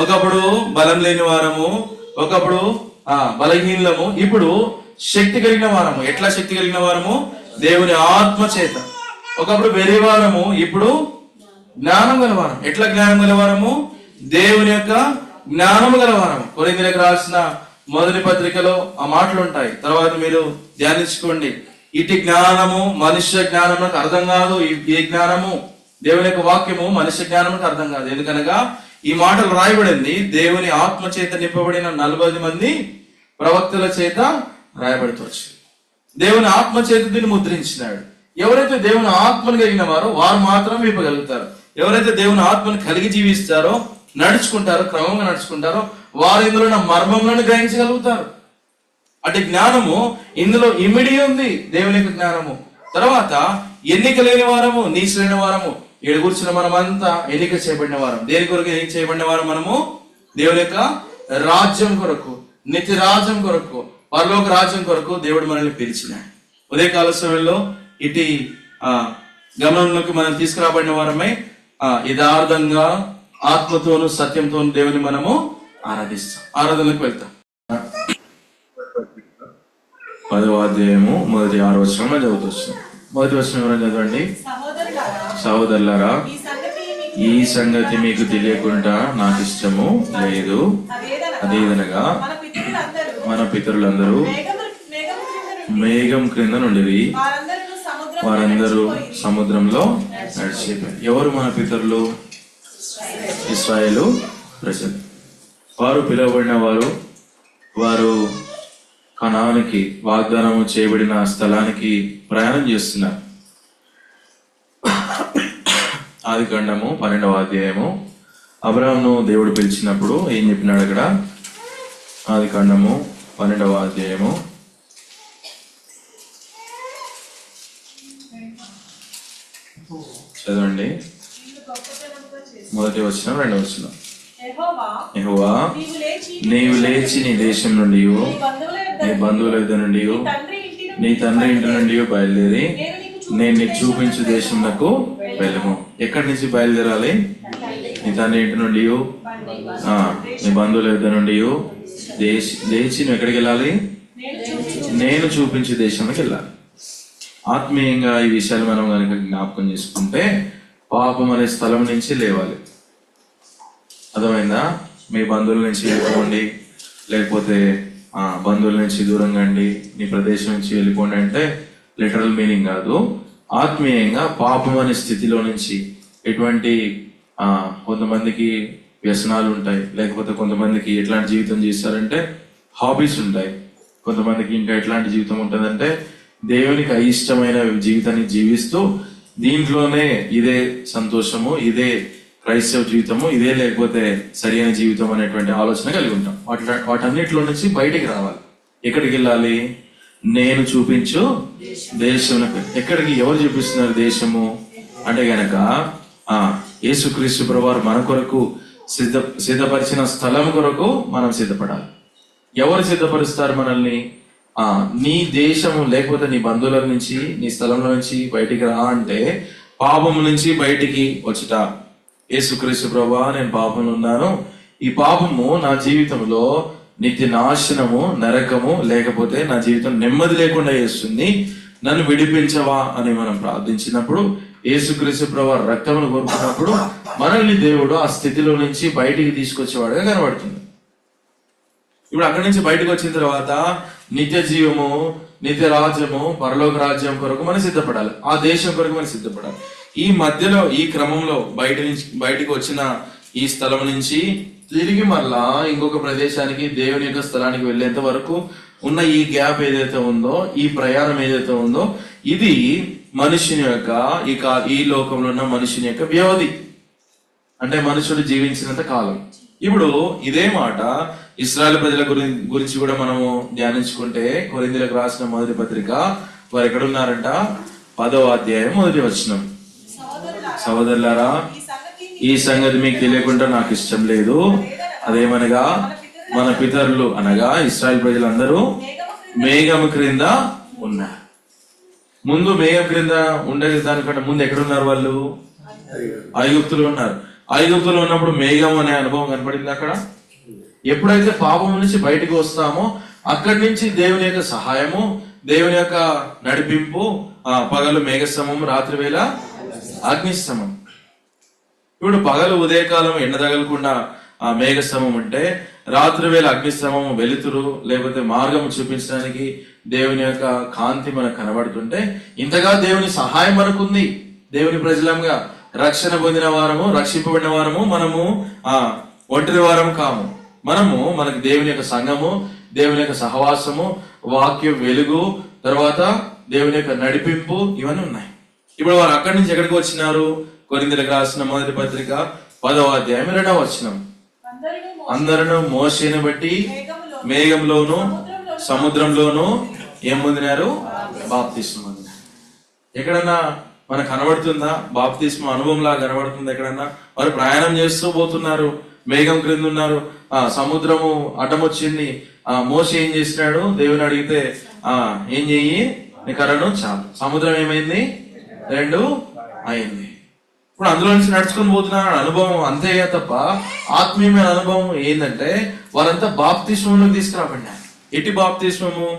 ఒకప్పుడు బలం లేని వారము, ఒకప్పుడు బలహీనము, ఇప్పుడు శక్తి కలిగిన వారము. ఎట్లా శక్తి కలిగిన వారము? దేవుని ఆత్మ చేత. ఒకప్పుడు వెర్రివారము, ఇప్పుడు జ్ఞానం గలవారం. ఎట్లా జ్ఞానం గలవారము? దేవుని యొక్క జ్ఞానము గలవారము. కొరింథీయులకు రాసిన మొదటి పత్రికలో ఆ మాటలు ఉంటాయి. తర్వాత మీరు ధ్యానించుకోండి. ఇటు జ్ఞానము మనుష్య జ్ఞానములకు అర్థం కాదు. ఈ జ్ఞానము దేవుని యొక్క వాక్యము మనుష్య జ్ఞానములకు అర్థం కాదు. ఎందుకనగా ఈ మాటలు రాయబడింది దేవుని ఆత్మ చేత నింపబడిన 40 మంది ప్రవక్తల చేత రాయబడుతవచ్చు. దేవుని ఆత్మ చేత దీన్ని ముద్రించినాడు. ఎవరైతే దేవుని ఆత్మను కలిగిన వారో వారు మాత్రం విప్పగలుగుతారు. ఎవరైతే దేవుని ఆత్మను కలిగి జీవిస్తారో, నడుచుకుంటారో, క్రమంగా నడుచుకుంటారో, వారు ఇందులో ఉన్న మర్మములను గ్రహించగలుగుతారు. అటు జ్ఞానము ఇందులో ఇమిడి ఉంది, దేవుని యొక్క జ్ఞానము. తర్వాత ఎన్నిక లేని వారము, నీచలేని వారము. ఈడ కూర్చున్న మనమంతా ఎన్నిక చేయబడిన వారం. దేని కొరకు ఎన్నిక చేయబడిన వారం? మనము దేవుని యొక్క రాజ్యం కొరకు, నిత్య రాజ్యం కొరకు, పరలోక రాజ్యం కొరకు దేవుడు మనల్ని పిలిచినాడు. ఉదయకాల సమయంలో ఇటు గమనంలోకి మనం తీసుకురాబడిన వారమై యథార్థంగా ఆత్మతోను సత్యంతోను దేవుని మనము ఆరాధిస్తాం. ఆరాధనకు వెళ్తాం. 10వ అధ్యాయము మొదటి 6వ వచనంలో చదువుతున్నాం. మొదటి వచనం ఎవరైనా చదవండి. సహోదరులారా, ఈ సంగతి మీకు తెలియకుండా నాకు ఇష్టము లేదు. అదేదనగా మన పితరులందరూ మేఘం క్రింద నుండి వారందరూ సముద్రంలో నడిచిపోయారు. ఎవరు మన పితరులు? ఇశ్రాయేలు ప్రజలు. వారు పిలువబడిన వారు కనానుకి, వాగ్దానము చేయబడిన స్థలానికి ప్రయాణం చేస్తున్నారు. ఆదికాండము 12వ అధ్యాయము. అబ్రాహామును దేవుడు పిలిచినప్పుడు ఏం చెప్పినాడు అక్కడ? ఆదికాండము 12వ అధ్యాయము చదవండి. మొదటి వచనం, రెండవ వచనం. యెహోవా, నీవు లేచి నీ దేశం నుండి, నీ బంధువుల యొద్ద నుండి, నీ తండ్రి ఇంటి నుండి బయలుదేరి నేను నీకు చూపించు దేశంకు వెళ్ళము. ఎక్కడి నుంచి బయలుదేరాలి? నీ తండ్రి ఇంటి నుండి, నీ బంధువుల యొద్ద నుండి లేచి నువ్వు ఎక్కడికి వెళ్ళాలి? నేను చూపించే దేశంలోకి వెళ్ళాలి. ఆత్మీయంగా ఈ విషయాలు మనం కనుక జ్ఞాపకం చేసుకుంటే, పాపం అనే స్థలం నుంచి లేవాలి. అర్థమైందా? మీ బంధువుల నుంచి వెళ్ళిపోండి, లేకపోతే బంధువుల నుంచి దూరంగా అండి, నీ ప్రదేశం నుంచి వెళ్ళిపోండి అంటే లిటరల్ మీనింగ్ కాదు. ఆత్మీయంగా పాపం అనే స్థితిలో నుంచి, ఎటువంటి కొంతమందికి వ్యసనాలు ఉంటాయి, లేకపోతే కొంతమందికి ఎట్లాంటి జీవితం చేస్తారంటే హాబీస్ ఉంటాయి, కొంతమందికి ఇంకా ఎట్లాంటి జీవితం ఉంటుందంటే దేవునికి అయిష్టమైన జీవితాన్ని జీవిస్తూ దీంట్లోనే ఇదే సంతోషము, ఇదే క్రైస్తవ జీవితము, ఇదే లేకపోతే సరైన జీవితం అనేటువంటి ఆలోచన కలిగి ఉంటాం. వాటన్నిటిలో నుంచి బయటికి రావాలి. ఎక్కడికి వెళ్ళాలి? నేను చూపించు దేశంలో. ఎక్కడికి? ఎవరు చూపిస్తున్నారు దేశము అంటే గనక యేసుక్రీస్తు ప్రభువారు మన కొరకు సిద్ధపరిచిన స్థలం కొరకు మనం సిద్ధపడాలి. ఎవరు సిద్ధపరుస్తారు మనల్ని? నీ దేశము లేకపోతే నీ బంధువుల నుంచి, నీ స్థలంలో నుంచి బయటికి రా అంటే పాపం నుంచి బయటికి వచ్చుట. యేసుక్రీస్తు ప్రభువా, నేను పాపంలో ఉన్నాను, ఈ పాపము నా జీవితంలో నిత్య నాశనము, నరకము, లేకపోతే నా జీవితం నెమ్మది లేకుండా చేస్తుంది, నన్ను విడిపించవా అని మనం ప్రార్థించినప్పుడు, యేసుక్రీస్తు ప్రభువు రక్తమును కోరుకున్నప్పుడు మనల్ని దేవుడు ఆ స్థితిలో నుంచి బయటికి తీసుకొచ్చేవాడుగా కనబడుతుంది. ఇప్పుడు అక్కడి నుంచి బయటకు వచ్చిన తర్వాత నిత్య జీవము, నిత్య రాజ్యము, పరలోక రాజ్యం కొరకు మనం సిద్ధపడాలి. ఆ దేశం కొరకు మనం సిద్ధపడాలి. ఈ మధ్యలో, ఈ క్రమంలో బయటికి వచ్చిన ఈ స్థలం నుంచి తిరిగి మళ్ళా ఇంకొక ప్రదేశానికి, దేవుని యొక్క స్థలానికి వెళ్ళేంత వరకు ఉన్న ఈ గ్యాప్ ఏదైతే ఉందో, ఈ ప్రయాణం ఏదైతే ఉందో, ఇది మనుషుని యొక్క ఈ లోకంలో ఉన్న మనుషుని యొక్క వ్యవధి, అంటే మనుషుడు జీవించినంత కాలం. ఇప్పుడు ఇదే మాట ఇశ్రాయేలు ప్రజల గురించి కూడా మనము ధ్యానించుకుంటే, కొరింథీయులకు రాసిన మొదటి పత్రిక, వారు ఎక్కడున్నారంట? 10వ అధ్యాయం మొదటి వచనం. సహోదరులారా, ఈ సంగతి మీకు తెలియకుండా నాకు ఇష్టం లేదు. అదేమనగా మన పితరులు అనగా ఇశ్రాయేలు ప్రజలందరూ మేఘము క్రింద ఉన్నారు. ముందు మేఘం క్రింద ఉండే దానికంటే ముందు ఎక్కడున్నారు వాళ్ళు? ఐగుప్తులు ఉన్నారు. ఐగుప్తులు ఉన్నప్పుడు మేఘం అనే అనుభవం కనపడింది అక్కడ. ఎప్పుడైతే పాపం నుంచి బయటకు వస్తామో అక్కడి నుంచి దేవుని యొక్క సహాయము, దేవుని యొక్క నడిపింపు, పగలు మేఘస్తంభం, రాత్రి వేళ అగ్నిస్తంభం. ఇప్పుడు పగలు ఉదయకాలం ఎండ తగలకుండా ఆ మేఘస్తంభం ఉంటే, రాత్రి వేళ అగ్నిస్తంభం వెలుతురు లేకపోతే మార్గం చూపించడానికి దేవుని యొక్క కాంతి మనకు కనబడుతుంటే, ఇంతగా దేవుని సహాయం మనకుంది. దేవుని ప్రజలంగా రక్షణ పొందిన వారము, రక్షింపబడిన వారము మనము ఒంటరి వారం కాము. మనకి దేవుని యొక్క సంఘము, దేవుని యొక్క సహవాసము, వాక్యం వెలుగు, తర్వాత దేవుని యొక్క నడిపింపు, ఇవన్నీ ఉన్నాయి. ఇప్పుడు వారు అక్కడి నుంచి ఎక్కడికి వచ్చినారు? కొరింథీయులకు రాసిన మొదటి పత్రిక 10వ అధ్యాయం 2వ వచనం. అందరూ మోషేను బట్టి మేఘంలోను సముద్రంలోను ఏం పొందినారు? బాప్తిస్మం పొందినారు. ఎక్కడన్నా మనకు కనబడుతుందా? బాప్తిస్మం అనుభవంలా కనబడుతుంది ఎక్కడన్నా? వారు ప్రయాణం చేస్తూ పోతున్నారు, మేఘం క్రింద ఉన్నారు, సముద్రము అడ్డమొచ్చింది. మోషే ఏం చేసినాడు? దేవుని అడిగితే ఏం చెయ్యి, నీ కర్రను చాలు. సముద్రం ఏమైంది? 2 అయింది. ఇప్పుడు అందులో నుంచి నడుచుకొని పోతున్నారు అనుభవం అంతేగా తప్ప ఆత్మీయమైన అనుభవం ఏంటంటే వారంతా బాప్తిస్మంలోకి తీసుకురాబడినారు. ఎట్టి బాప్తిస్మము?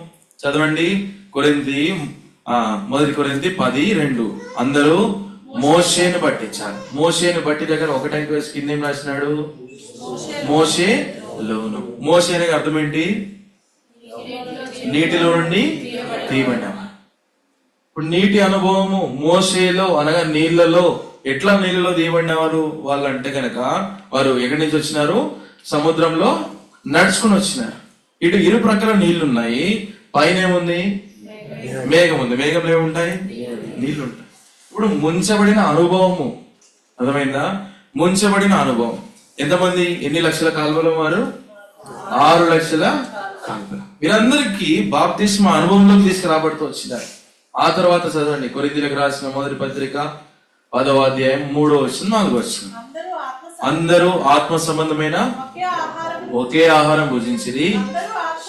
చదవండి, మొదటి కొరింథీ 10:2. అందరూ మోషేను బట్టి. చాలు, మోషేను బట్టి దగ్గర ఒకటంకి వేసి కింద ఏం రాసినాడు? మోషేలోను. మోషే అనే అర్థం ఏంటి? నీటిలో నుండి తీయబడిన. ఇప్పుడు నీటి అనుభవము మోషేలో అనగా నీళ్లలో. ఎట్లా నీళ్ళలో తీయబడినవారు వాళ్ళు అంటే కనుక వారు ఎక్కడి నుంచి వచ్చినారు? సముద్రంలో నడుచుకుని వచ్చినారు. ఇటు ఇరు ప్రక్కల నీళ్లు ఉన్నాయి, పైన ఏముంది? మేఘం ఉంది. మేఘంలో ఏముంటాయి? నీళ్లు ఉంటాయి. ఇప్పుడు ముంచబడిన అనుభవము, అర్థమైందా? ముంచబడిన అనుభవం. ఎంతమంది? ఎన్ని లక్షల కాల్వలో వారు? 6 లక్షల కాల్వల. వీరందరికీ బాప్తిస్మ అనుభవంలోకి తీసుకురాబడుతూ వచ్చినారు. ఆ తర్వాత చదవండి, కొరింథీయులకు రాసిన మొదటి పత్రిక 10వ అధ్యాయం 3వ వచనం 4వ వచనం. అందరూ ఆత్మ సంబంధమైన ఒకే ఆహారం భుజించిరి,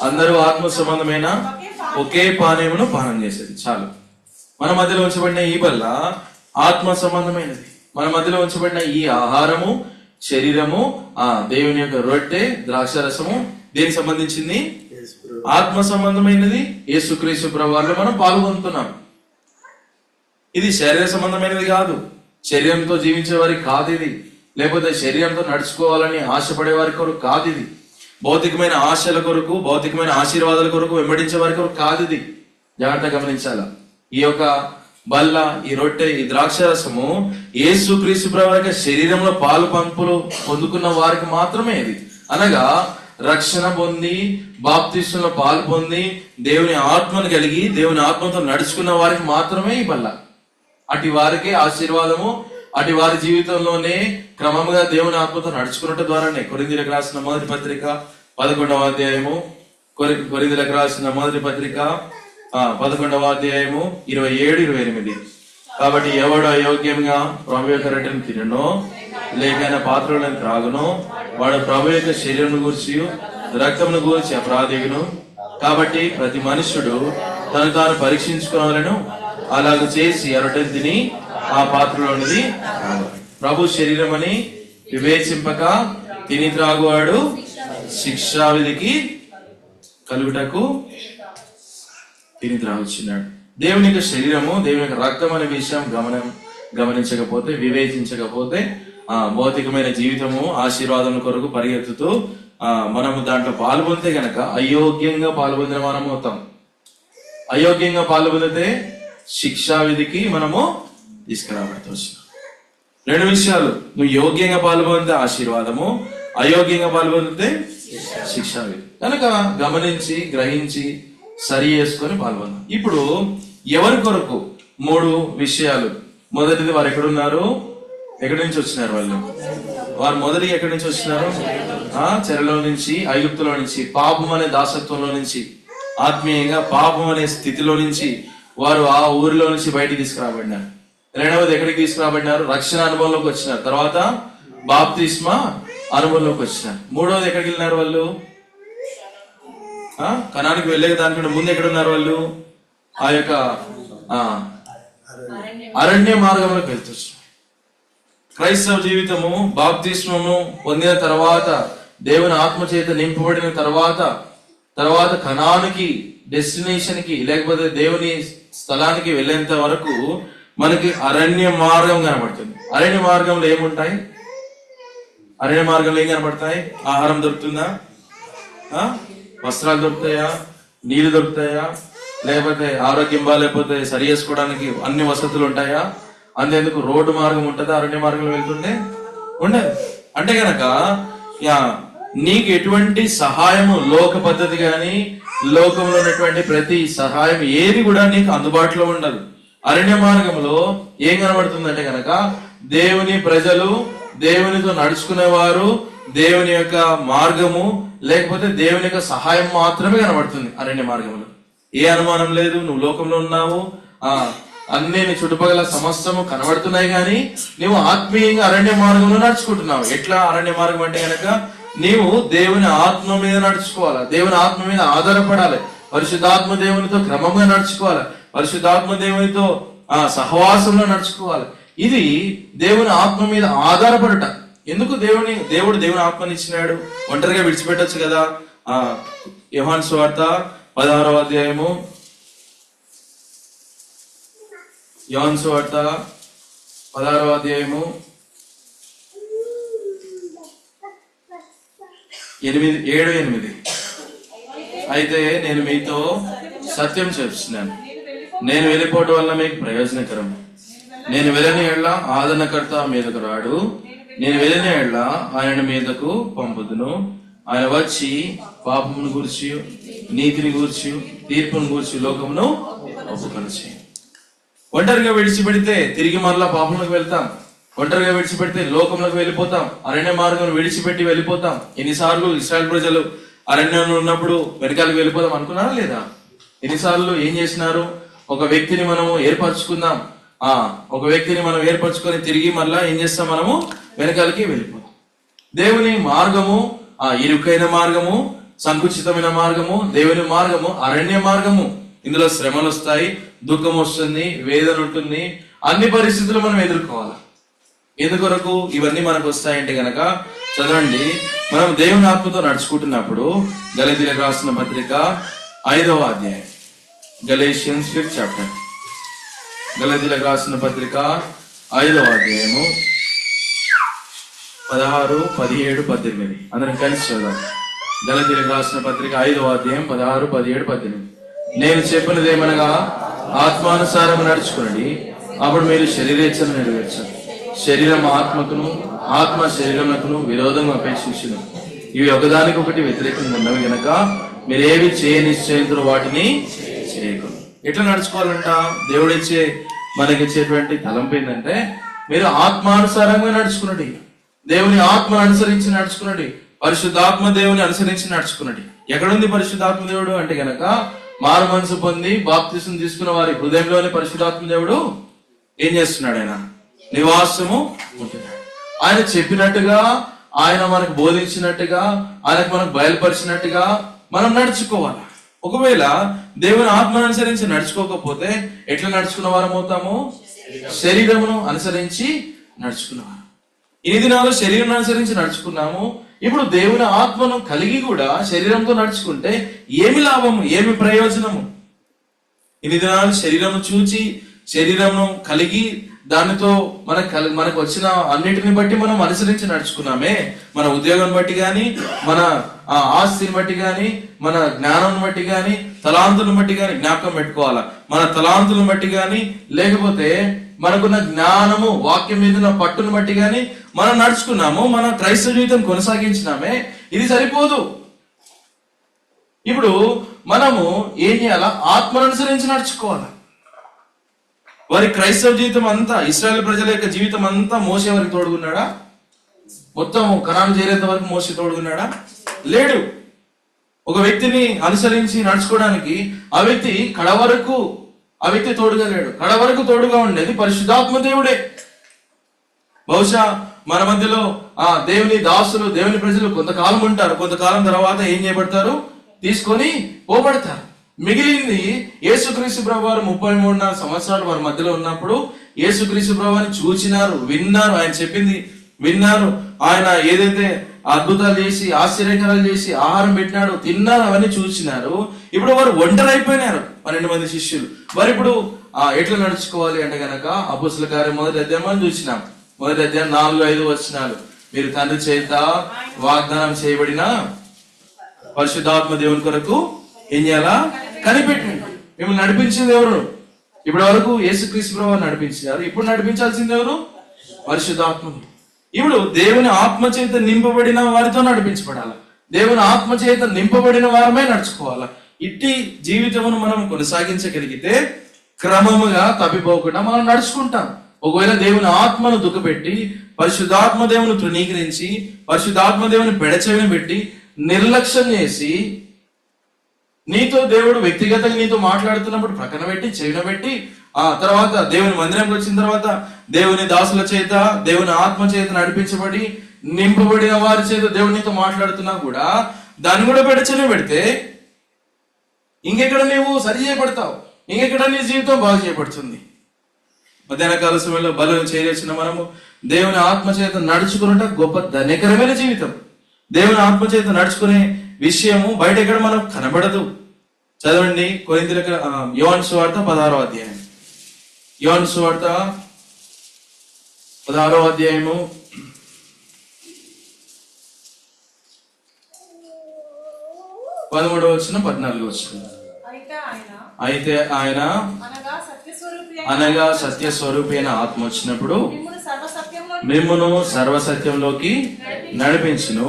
అందరూ ఆత్మ సంబంధమైన ఒకే పానీయమును పానం చేసేది. చాలు. మన మధ్యలో ఉంచబడిన ఈ బల్ల ఆత్మ సంబంధమైనది. మన మధ్యలో ఉంచబడిన ఈ ఆహారము, శరీరము, దేవుని యొక్క రొట్టె, ద్రాక్షరసము దేనికి సంబంధించింది? ఆత్మ సంబంధమైనది. యేసుక్రీస్తు ప్రభువులో మనం పాల్గొంటున్నాం. ఇది శరీర సంబంధమైనది కాదు. శరీరంతో జీవించే వారికి కాదు ఇది. లేకపోతే శరీరంతో నడుచుకోవాలని ఆశపడే వారి కొరకు కాదు ఇది. భౌతికమైన ఆశల కొరకు, భౌతికమైన ఆశీర్వాదాల కొరకు వెంబడించే వారి కొరకు కాదు ఇది. జాగ్రత్తగా గమనించాలా. ఈ యొక్క బల్ల, ఈ రొట్టె, ఈ ద్రాక్షరసము యేసుక్రీస్తు ప్రభువు శరీరంలో పాలు పంపులు పొందుకున్న వారికి మాత్రమే ఇది. అనగా రక్షణ పొంది, బాప్తిస్మలో పాలు పొంది, దేవుని ఆత్మను కలిగి, దేవుని ఆత్మతో నడుచుకున్న వారికి మాత్రమే ఈ బల్ల. అటు వారికే ఆశీర్వాదము. అటు వారి జీవితంలోనే క్రమంగా దేవుని ఆత్మతో నడుచుకున్నట్టు ద్వారానే కొరింథీయులకు రాసిన మొదటి పత్రిక 11వ అధ్యాయము, కొరింథీయులకు రాసిన మొదటి పత్రిక 11వ అధ్యాయము 27-28. కాబట్టి ఎవడు అయోగ్యంగా ప్రభు యొక్క రొట్టెను తిననో, లేకైనా పాత్రలను త్రాగునో, వాడు ప్రభు యొక్క శరీరం గురించి, రక్తమును గురించి అపరాధిగును. కాబట్టి ప్రతి మనుష్యుడు తను తాను పరీక్షించుకోవాలను. అలాగ చేసి ఆ రొట్టెను తిని ఆ పాత్రలోనిది ప్రభు శరీరం అని వివేచింపక తిని త్రాగువాడు శిక్షావిధికి కలుగుటకు తిని త్రాగుచున్నాడు. దేవుని యొక్క శరీరము, దేవుని యొక్క రక్తం అనే విషయం గమనించకపోతే, వివేచించకపోతే భౌతికమైన జీవితము, ఆశీర్వాదం కొరకు పరిగెత్తుతూ మనము దాంట్లో పాల్గొంటే గనక అయోగ్యంగా పాల్గొందిన మనం అవుతాం. అయోగ్యంగా పాల్గొందితే శిక్షావిధికి మనము తీసుకురాబడుతూ వచ్చినాం. 2 విషయాలు. నువ్వు యోగ్యంగా పాల్గొంటే ఆశీర్వాదము, అయోగ్యంగా పాల్గొంటే శిక్షావిధి. కనుక గమనించి, గ్రహించి, సరి చేసుకొని పాల్గొందాం. ఇప్పుడు ఎవరి కొరకు 3 విషయాలు. మొదటిది, వారు ఎక్కడున్నారు? ఎక్కడి నుంచి వచ్చినారు వాళ్ళు? వారు మొదటి ఎక్కడి నుంచి వచ్చినారు? చెరలో నుంచి, ఐగుప్తులో నుంచి, పాపం అనే దాసత్వంలో నుంచి, ఆత్మీయంగా పాపం అనే స్థితిలో నుంచి వారు ఆ ఊరిలో నుంచి బయటికి తీసుకురాబడినారు. 2వది ఎక్కడికి తీసుకురాబడినారు? రక్షణ అనుభవంలోకి వచ్చినారు. తర్వాత బాప్తిస్మ అనుభవంలోకి వచ్చినారు. 3వది ఎక్కడికి వెళ్ళినారు వాళ్ళు? కనానికి వెళ్ళే దానికంటే ముందు ఎక్కడ ఉన్నారు వాళ్ళు? ఆ యొక్క అరణ్య మార్గంలోకి వెళ్తున్నారు. క్రైస్తవ జీవితము బాప్తిస్మము పొందిన తర్వాత, దేవుని ఆత్మ చేత నింపబడిన తర్వాత కనానికి, డెస్టినేషన్ కి, లేకపోతే దేవుని స్థలానికి వెళ్ళేంత వరకు మనకి అరణ్య మార్గం కనబడుతుంది. అరణ్య మార్గంలో ఏముంటాయి? అరణ్య మార్గంలో ఏం కనబడతాయి? ఆహారం దొరుకుతుందా? వస్త్రాలు దొరుకుతాయా? నీళ్లు దొరుకుతాయా? లేకపోతే ఆరోగ్యం బాగాలేకపోతే సరి చేసుకోవడానికి అన్ని వసతులు ఉంటాయా? అంతేందుకు రోడ్డు మార్గం ఉంటుందా? అరణ్య మార్గంలో వెళ్తుంటే ఉండదు. అంటే గనక నీకు ఎటువంటి సహాయము, లోక పద్ధతి గాని, లోకంలో ఉన్నటువంటి ప్రతి సహాయం ఏది కూడా నీకు అందుబాటులో ఉండదు. అరణ్య మార్గంలో ఏం కనబడుతుందంటే గనక దేవుని ప్రజలు, దేవునితో నడుచుకునేవారు, దేవుని యొక్క మార్గము, లేకపోతే దేవుని యొక్క సహాయం మాత్రమే కనబడుతుంది అరణ్య మార్గంలో. ఏ అనుమానం లేదు, నువ్వు లోకంలో ఉన్నావు, అన్ని నీ చుట్టుపక్కల సమస్తము కనబడుతున్నాయి, కానీ నువ్వు ఆత్మీయంగా అరణ్య మార్గంలో నడుచుకుంటున్నావు. ఎట్లా అరణ్య మార్గం అంటే గనక నీవు దేవుని ఆత్మ మీద నడుచుకోవాలి, దేవుని ఆత్మ మీద ఆధారపడాలి, పరిశుద్ధాత్మ దేవునితో క్రమంగా నడుచుకోవాలి, పరిశుద్ధాత్మ దేవునితో సహవాసంలో నడుచుకోవాలి. ఇది దేవుని ఆత్మ మీద ఆధారపడట. ఎందుకు దేవుడు దేవుని ఆత్మని ఇచ్చినాడు? ఒంటరిగా విడిచిపెట్టచ్చు కదా. యోహాను సువార్త 16వ అధ్యాయము, యోహాను సువార్త 16వ అధ్యాయము 7-8. అయితే నేను మీతో సత్యం చెప్తున్నాను, నేను వెళ్ళిపోవటం వల్ల మీకు ప్రయోజనకరం. నేను వెళ్ళని ఎడ్ల ఆదరణకర్త మీదకు రాడు, నేను వెళ్ళిన ఎడ్ల ఆయన మీదకు పంపుదును. ఆయన వచ్చి పాపమును గూర్చి, నీతిని గూర్చి, తీర్పును గూర్చి లోకమును ఒప్పుకొనచి. ఒంటరిగా విడిచిపెడితే తిరిగి మరలా పాపంలోకి వెళ్తాం. ఒంటరిగా విడిచిపెడితే లోకంలోకి వెళ్ళిపోతాం. అరణ్య మార్గం విడిచిపెట్టి వెళ్ళిపోతాం. ఎన్నిసార్లు ఇశ్రాయేల్ ప్రజలు అరణ్యంలో ఉన్నప్పుడు వెనకాలకు వెళ్ళిపోదాం అనుకున్నారా లేదా? ఎన్నిసార్లు ఏం చేసినారు? ఒక వ్యక్తిని మనము ఏర్పరచుకుందాం, ఒక వ్యక్తిని మనం ఏర్పరచుకొని తిరిగి మళ్ళా ఏం చేస్తాం? మనము వెనకాలకి వెళ్ళిపోతాం. దేవుని మార్గము ఇరుకైన మార్గము, సంకుచితమైన మార్గము, దేవుని మార్గము అరణ్య మార్గము. ఇందులో శ్రమలు వస్తాయి, దుఃఖం వస్తుంది, వేదన ఉంటుంది, అన్ని పరిస్థితులు మనం ఎదుర్కోవాలి. ఎందుకొరకు ఇవన్నీ మనకు వస్తాయంటే గనక చదవండి, మనం దేవుని ఆత్మతో నడుచుకుంటున్నప్పుడు గలతీయులకు రాసిన పత్రిక 5వ అధ్యాయం, గలేషియన్స్ 5th chapter, గలతీయులకు రాసిన పత్రిక 5వ అధ్యాయము 16, 17, 18 అందరం కలిసి చదువు. గలతీయులకు రాసిన పత్రిక 5వ అధ్యాయం 16, 17, 18. నేను చెప్పినది ఏమనగా ఆత్మానుసారం నడుచుకునండి, అప్పుడు మీరు శరీరేచ్ఛను నెరవేర్చండి. శరీరం ఆత్మకును, ఆత్మ శరీరమునకును విరోధంగా అపేక్షించును. ఇవి ఒకదానికొకటి వ్యతిరేకంగా ఉన్నవి గనక మీరు ఏవి చేయనిశ్చయింతురు వాటిని చేయకూడదు. ఎట్లా నడుచుకోవాలంట? దేవుడిచ్చే మనకిచ్చేటువంటి తలంపు ఏంటంటే మీరు ఆత్మానుసారంగా నడుచుకున్నది, దేవుని ఆత్మను అనుసరించి నడుచుకున్నది, పరిశుద్ధాత్మ దేవుని అనుసరించి నడుచుకున్నది. ఎక్కడుంది పరిశుద్ధాత్మ దేవుడు అంటే గనక మారు మనసు పొంది బాప్తిసం తీసుకున్న వారి హృదయంలోని పరిశుద్ధాత్మ దేవుడు ఏం చేస్తున్నాడు? ఆయన నివాసము ఉంటున్నాడు. ఆయన చెప్పినట్టుగా, ఆయన మనకు బోధించినట్టుగా, ఆయనకు మనకు బయలుపరిచినట్టుగా మనం నడుచుకోవాలి. ఒకవేళ దేవుని ఆత్మను అనుసరించి నడుచుకోకపోతే ఎట్లా నడుచుకున్న వారం అవుతాము? శరీరమును అనుసరించి నడుచుకున్నవారు. ఈ దినాలు శరీరం అనుసరించి నడుచుకున్నాము. ఇప్పుడు దేవుని ఆత్మను కలిగి కూడా శరీరంతో నడుచుకుంటే ఏమి లాభము, ఏమి ప్రయోజనము? ఇన్ని దినాలు శరీరము చూచి, శరీరము కలిగి దానితో మనకు వచ్చిన అన్నిటిని బట్టి మనం అనుసరించి నడుచుకున్నామే. మన ఉద్యోగం బట్టి గాని, మన ఆస్తిని బట్టి గాని, మన జ్ఞానం బట్టి గాని, తలాంతులను బట్టి గాని, జ్ఞాపకం పెట్టుకోవాలా, మన తలాంతులను బట్టి గాని, లేకపోతే మనకున్న జ్ఞానము, వాక్యం మీద పట్టును బట్టి గాని మనం నడుచుకున్నాము, మన క్రైస్తవ జీవితం కొనసాగించినామే. ఇది సరిపోదు. ఇప్పుడు మనము ఏం చేయాలా? ఆత్మను అనుసరించి నడుచుకోవాలి. వారి క్రైస్తవ జీవితం అంతా, ఇశ్రాయేల్ ప్రజల యొక్క జీవితం అంతా మోసే వారికి తోడుగున్నాడా? మొత్తం కనాను చేరేంత వరకు మోసే తోడుగున్నాడా? లేడు. ఒక వ్యక్తిని అనుసరించి నడుచుకోవడానికి ఆ వ్యక్తి కడవరకు తోడుగా లేడు. కడవరకు తోడుగా ఉండేది పరిశుద్ధాత్మ దేవుడే. బహుశా మన మధ్యలో దేవుని దాసులు, దేవుని ప్రజలు కొంతకాలం ఉంటారు. కొంతకాలం తర్వాత ఏం చేయబడతారు? తీసుకొని పోబడతారు. మిగిలింది యేసుక్రీస్తు ప్రభు వారు 33 సంవత్సరాలు వారి మధ్యలో ఉన్నప్పుడు యేసుక్రీస్తు ప్రభుని చూచినారు, విన్నారు, ఆయన చెప్పింది విన్నారు, ఆయన ఏదైతే అద్భుతాలు చేసి, ఆశ్చర్యకరాలు చేసి, ఆహారం పెట్టినాడు, తిన్నారు, అవన్నీ చూసినారు. ఇప్పుడు వారు ఒంటరి అయిపోయినారు 12 మంది శిష్యులు. వారు ఇప్పుడు ఎట్లా నడుచుకోవాలి అంటే గనక అపోస్తలుల కార్యం 1వ అధ్యాయం చూసినాం. 1వ అధ్యాయం 4-5 వచనాలు. మీరు తండ్రి చేత వాగ్దానం చేయబడిన పరిశుద్ధాత్మ దేవుని కొరకు ఏం చేయాలా? కనిపెట్టండి. మిమ్మల్ని నడిపించింది ఎవరు? ఇప్పటి వరకు యేసుక్రీస్తు ప్రభువు నడిపించారు. ఇప్పుడు నడిపించాల్సింది ఎవరు? పరిశుద్ధాత్మ. ఇప్పుడు దేవుని ఆత్మ చేత నింపబడిన వారితో నడిపించబడాలి. దేవుని ఆత్మ చేత నింపబడిన వారమే నడుచుకోవాలా. ఇట్టి జీవితమును మనం కొనసాగించగలిగితే క్రమముగా తప్పిపోకుండా మనం నడుచుకుంటాం. ఒకవేళ దేవుని ఆత్మను దుఃఖపెట్టి, పరిశుద్ధాత్మ దేవుని తృణీకరించి, పరిశుద్ధాత్మ దేవుని పెడచెవిని పెట్టి నిర్లక్ష్యం చేసి, నీతో దేవుడు వ్యక్తిగతంగా నీతో మాట్లాడుతున్నప్పుడు ప్రక్కన పెట్టి, చెవిన పెట్టి, తర్వాత దేవుని మందిరంకి వచ్చిన తర్వాత దేవుని దాసుల చేత, దేవుని ఆత్మ చేత నడిపించబడి నింపబడిన వారి చేత దేవునితో మాట్లాడుతున్నా కూడా దాన్ని కూడా పెడచెవిన పెడితే ఇంకెక్కడ నీవు సరి చేయబడతావు? ఇంకెక్కడ నీ జీవితం బాగు చేయబడుతుంది? మధ్యాహ్న కాల సమయంలో బలం చేరేసిన మనము దేవుని ఆత్మ చేత నడుచుకున్నట గొప్ప ధన్యకరమైన జీవితం. దేవుని ఆత్మ చేత నడుచుకునే విషయము బయట ఎక్కడ మనకు కనబడదు. చదవండి కొరింథీయులకు యోహాను సువార్త 16వ అధ్యాయం. యోహాను సువార్త 16వ అధ్యాయము 13వ వచనం 14వ వచనం. అయితే ఆయన అనగా సత్య స్వరూపైన ఆత్మ వచ్చినప్పుడు మిమ్మును సర్వసత్యంలోకి నడిపించును.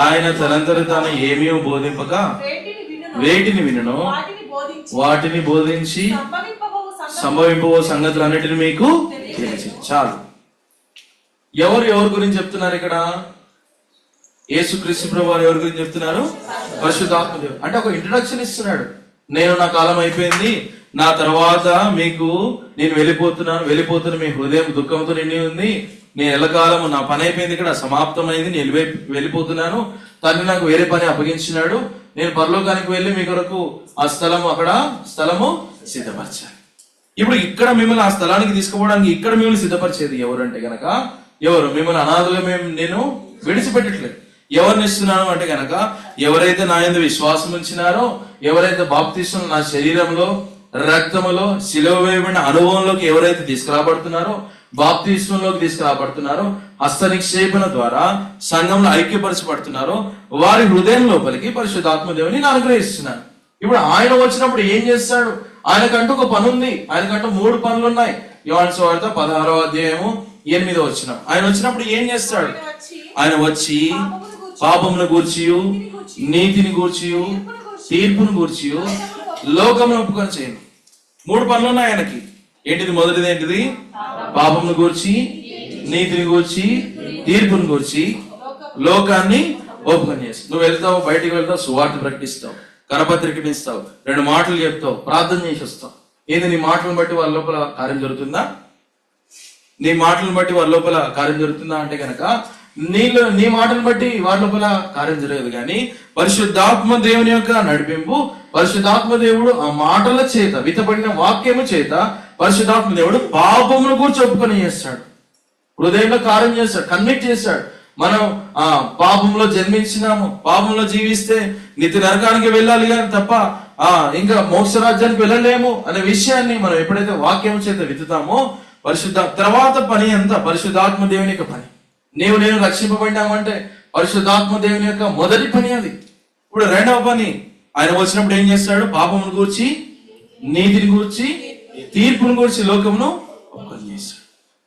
ఆయన తనంతట తాను ఏమీ బోధింపక వేటిని వినును వాటిని బోధించి సంభవింపబో సంగతులన్నిటిని మీకు తెలిసి. చాలు. ఎవరి గురించి చెప్తున్నారు ఇక్కడ? యేసుక్రీస్తు ప్రభువారు ఎవరి గురించి చెప్తున్నారు? పరిశుద్ధాత్మ దేవుడు. అంటే ఒక ఇంట్రడక్షన్ ఇస్తున్నాడు. నేను నా కాలం అయిపోయింది, నా తర్వాత మీకు నేను వెళ్ళిపోతున్న మీ హృదయం దుఃఖంతో నిండి ఉంది, నేను ఎల్లకాలము నా పని అయిపోయింది, ఇక్కడ సమాప్తమైంది, నేను వెళ్ళిపోతున్నాను, తండ్రి నాకు వేరే పని అప్పగించినాడు, నేను పరలోకానికి వెళ్ళి మీ కొరకు ఆ స్థలము సిద్ధపరచాను. ఇప్పుడు ఇక్కడ మిమ్మల్ని ఆ స్థలానికి తీసుకుపోవడానికి ఇక్కడ మిమ్మల్ని సిద్ధపరిచేది ఎవరంటే గనక ఎవరు? మిమ్మల్ని అనాథులుగా నేను విడిచిపెట్టట్లేదు. ఎవరిని ఇస్తున్నాను అంటే గనక ఎవరైతే నా యందు విశ్వాసం ఉంచినారో, ఎవరైతే బాప్తిస్మం నా శరీరంలో రక్తములో సిలువ వేయబడిన అనుభవంలోకి ఎవరైతే తీసుకురాబడుతున్నారో, బాప్తిస్మంలోకి తీసుకురాబడుతున్నారో, హస్త నిక్షేపణ ద్వారా సంఘంలో ఐక్యపరచబడుతున్నారో వారి హృదయం లోపలికి పరిశుద్ధాత్మ దేవుని అనుగ్రహిస్తున్నారు. ఇప్పుడు ఆయన వచ్చినప్పుడు ఏం చేస్తాడు? ఆయనకంటూ ఒక పని ఉంది. ఆయనకంటూ 3 పనులు ఉన్నాయి. యోహాను సువార్త 16వ అధ్యాయము 8వ వచనం. ఆయన వచ్చినప్పుడు ఏం చేస్తాడు? ఆయన వచ్చి పాపమును గూర్చియు నీతిని గూర్చియు తీర్పును గూర్చియు లోకమును ఒప్పుకొని చేయను. 3 పనులు ఉన్నాయి ఆయనకి. ఏంటిది? మొదటిది ఏంటిది? పాపమును గూర్చి, నీతిని గూర్చి, తీర్పును గూర్చి లోకాన్ని ఒప్పుకొని చేస్తావు. నువ్వు వెళ్తావు, బయటికి వెళ్తావు, సువార్త ప్రకటిస్తావు, కరపత్రికని ఇస్తావు, 2 మాటలు చెప్తావు, ప్రార్థన చేసి వస్తావు. ఏంది? నీ మాటలను బట్టి వాళ్ళ లోపల కార్యం జరుగుతుందా? నీ మాటలను బట్టి వాళ్ళ లోపల కార్యం జరుగుతుందా అంటే కనుక నీ మాటలను బట్టి వాళ్ళ లోపల కార్యం జరగదు. కానీ పరిశుద్ధాత్మ దేవుని యొక్క నడిపింపు, పరిశుద్ధాత్మ దేవుడు ఆ మాటల చేత, విత్తబడిన వాక్యము చేత పరిశుద్ధాత్మ దేవుడు పాపమును కూర్చొని ఒప్పుకొని చేస్తాడు. హృదయంలో కార్యం చేస్తాడు, కన్విక్ట్ చేస్తాడు. మనం పాపంలో జన్మించినాము, పాపంలో జీవిస్తే నిత్య నరకానికి వెళ్ళాలి కానీ తప్ప ఇంకా మోక్ష రాజ్యానికి వెళ్ళలేము అనే విషయాన్ని మనం ఎప్పుడైతే వాక్యం చేత విత్తుతామో, తర్వాత పని అంతా పరిశుద్ధాత్మ దేవుని యొక్క పని. నేను రక్షింపబడినామంటే పరిశుద్ధాత్మ దేవుని యొక్క మొదటి పని అది. ఇప్పుడు 2వ పని, ఆయన వచ్చినప్పుడు ఏం చేస్తాడు? పాపమును గూర్చి, నీతిని గూర్చి, తీర్పును గూర్చి లోకమును ఒప్పుకొని చేస్తాడు.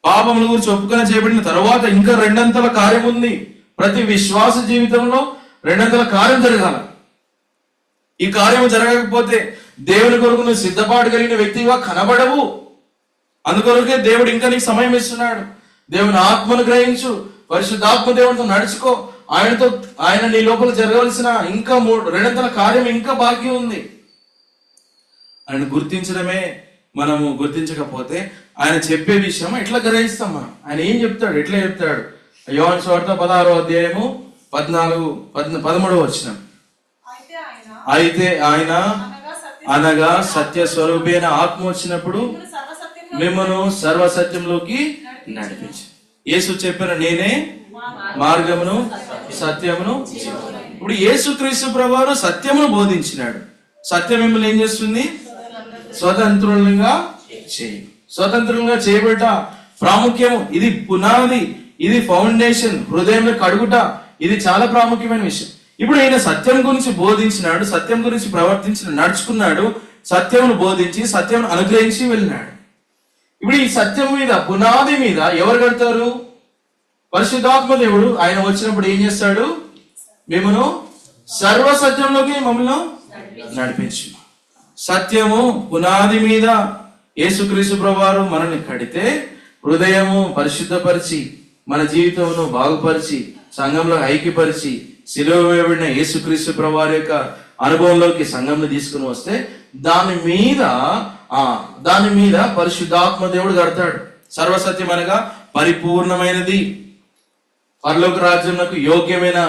పాపముల గురించి ఒప్పుకొని చేయబడిన తర్వాత ఇంకా 2 కార్యం ఉంది. ప్రతి విశ్వాస జీవితంలో 2 కార్యం జరగాల. ఈ కార్యం జరగకపోతే దేవుని కొరకు నువ్వు సిద్ధపాటు కలిగిన వ్యక్తిగా కనబడవు. అందుకొరకే దేవుడు ఇంకా నీకు సమయం ఇస్తున్నాడు. దేవుని ఆత్మను గ్రహించు, పరిశుద్ధాత్మ దేవునితో నడుచుకో. ఆయన నీ లోపల జరగవలసిన ఇంకా 2 కార్యం ఇంకా బాకీ ఉంది. ఆయన గుర్తించడమే మనము గుర్తించకపోతే ఆయన చెప్పే విషయం ఎట్లా గ్రహిస్తాం మనం? ఆయన ఏం చెప్తాడు? ఎట్లా చెప్తాడు? యోహాను సువార్త 16వ అధ్యాయము 13వ వచనం. అయితే ఆయన అనగా సత్య స్వరూపైన ఆత్మ వచ్చినప్పుడు మిమ్మను సర్వసత్యంలోకి నడిపించు. యేసు చెప్పిన నేనే మార్గమును సత్యమును. ఇప్పుడు యేసుక్రీస్తు ప్రభువారు సత్యమును బోధించినాడు. సత్యం మిమ్మల్ని ఏం చేస్తుంది? స్వతంత్రంగా చేయబడ్డ ప్రాముఖ్యము. ఇది పునాది, ఇది ఫౌండేషన్, హృదయంలో కడుగుట, ఇది చాలా ప్రాముఖ్యమైన విషయం. ఇప్పుడు ఆయన సత్యం గురించి బోధించినాడు, సత్యం గురించి నడుచుకున్నాడు, సత్యమును బోధించి సత్యమును అనుగ్రహించి వెళ్ళినాడు. ఇప్పుడు ఈ సత్యం మీద, పునాది మీద ఎవరు కడతారు? పరిశుద్ధాత్మ దేవుడు. ఆయన వచ్చినప్పుడు ఏం చేస్తాడు? మిమ్మను సర్వసత్యంలోకి మమ్మల్ని నడిపించు. సత్యము పునాది మీద యేసుక్రీస్తు ప్రభువారు మనల్ని కడితే, హృదయము పరిశుద్ధపరిచి, మన జీవితమును బాగుపరిచి, సంఘంలో ఐక్యపరిచి, సిలువ వేయబడిన యేసుక్రీస్తు ప్రభువారి యొక్క అనుభవంలోకి సంఘంలో తీసుకుని వస్తే దాని మీద పరిశుద్ధాత్మ దేవుడు కడతాడు. సర్వసత్యం అనగా పరిపూర్ణమైనది, పరలోక రాజ్యమునకు యోగ్యమైన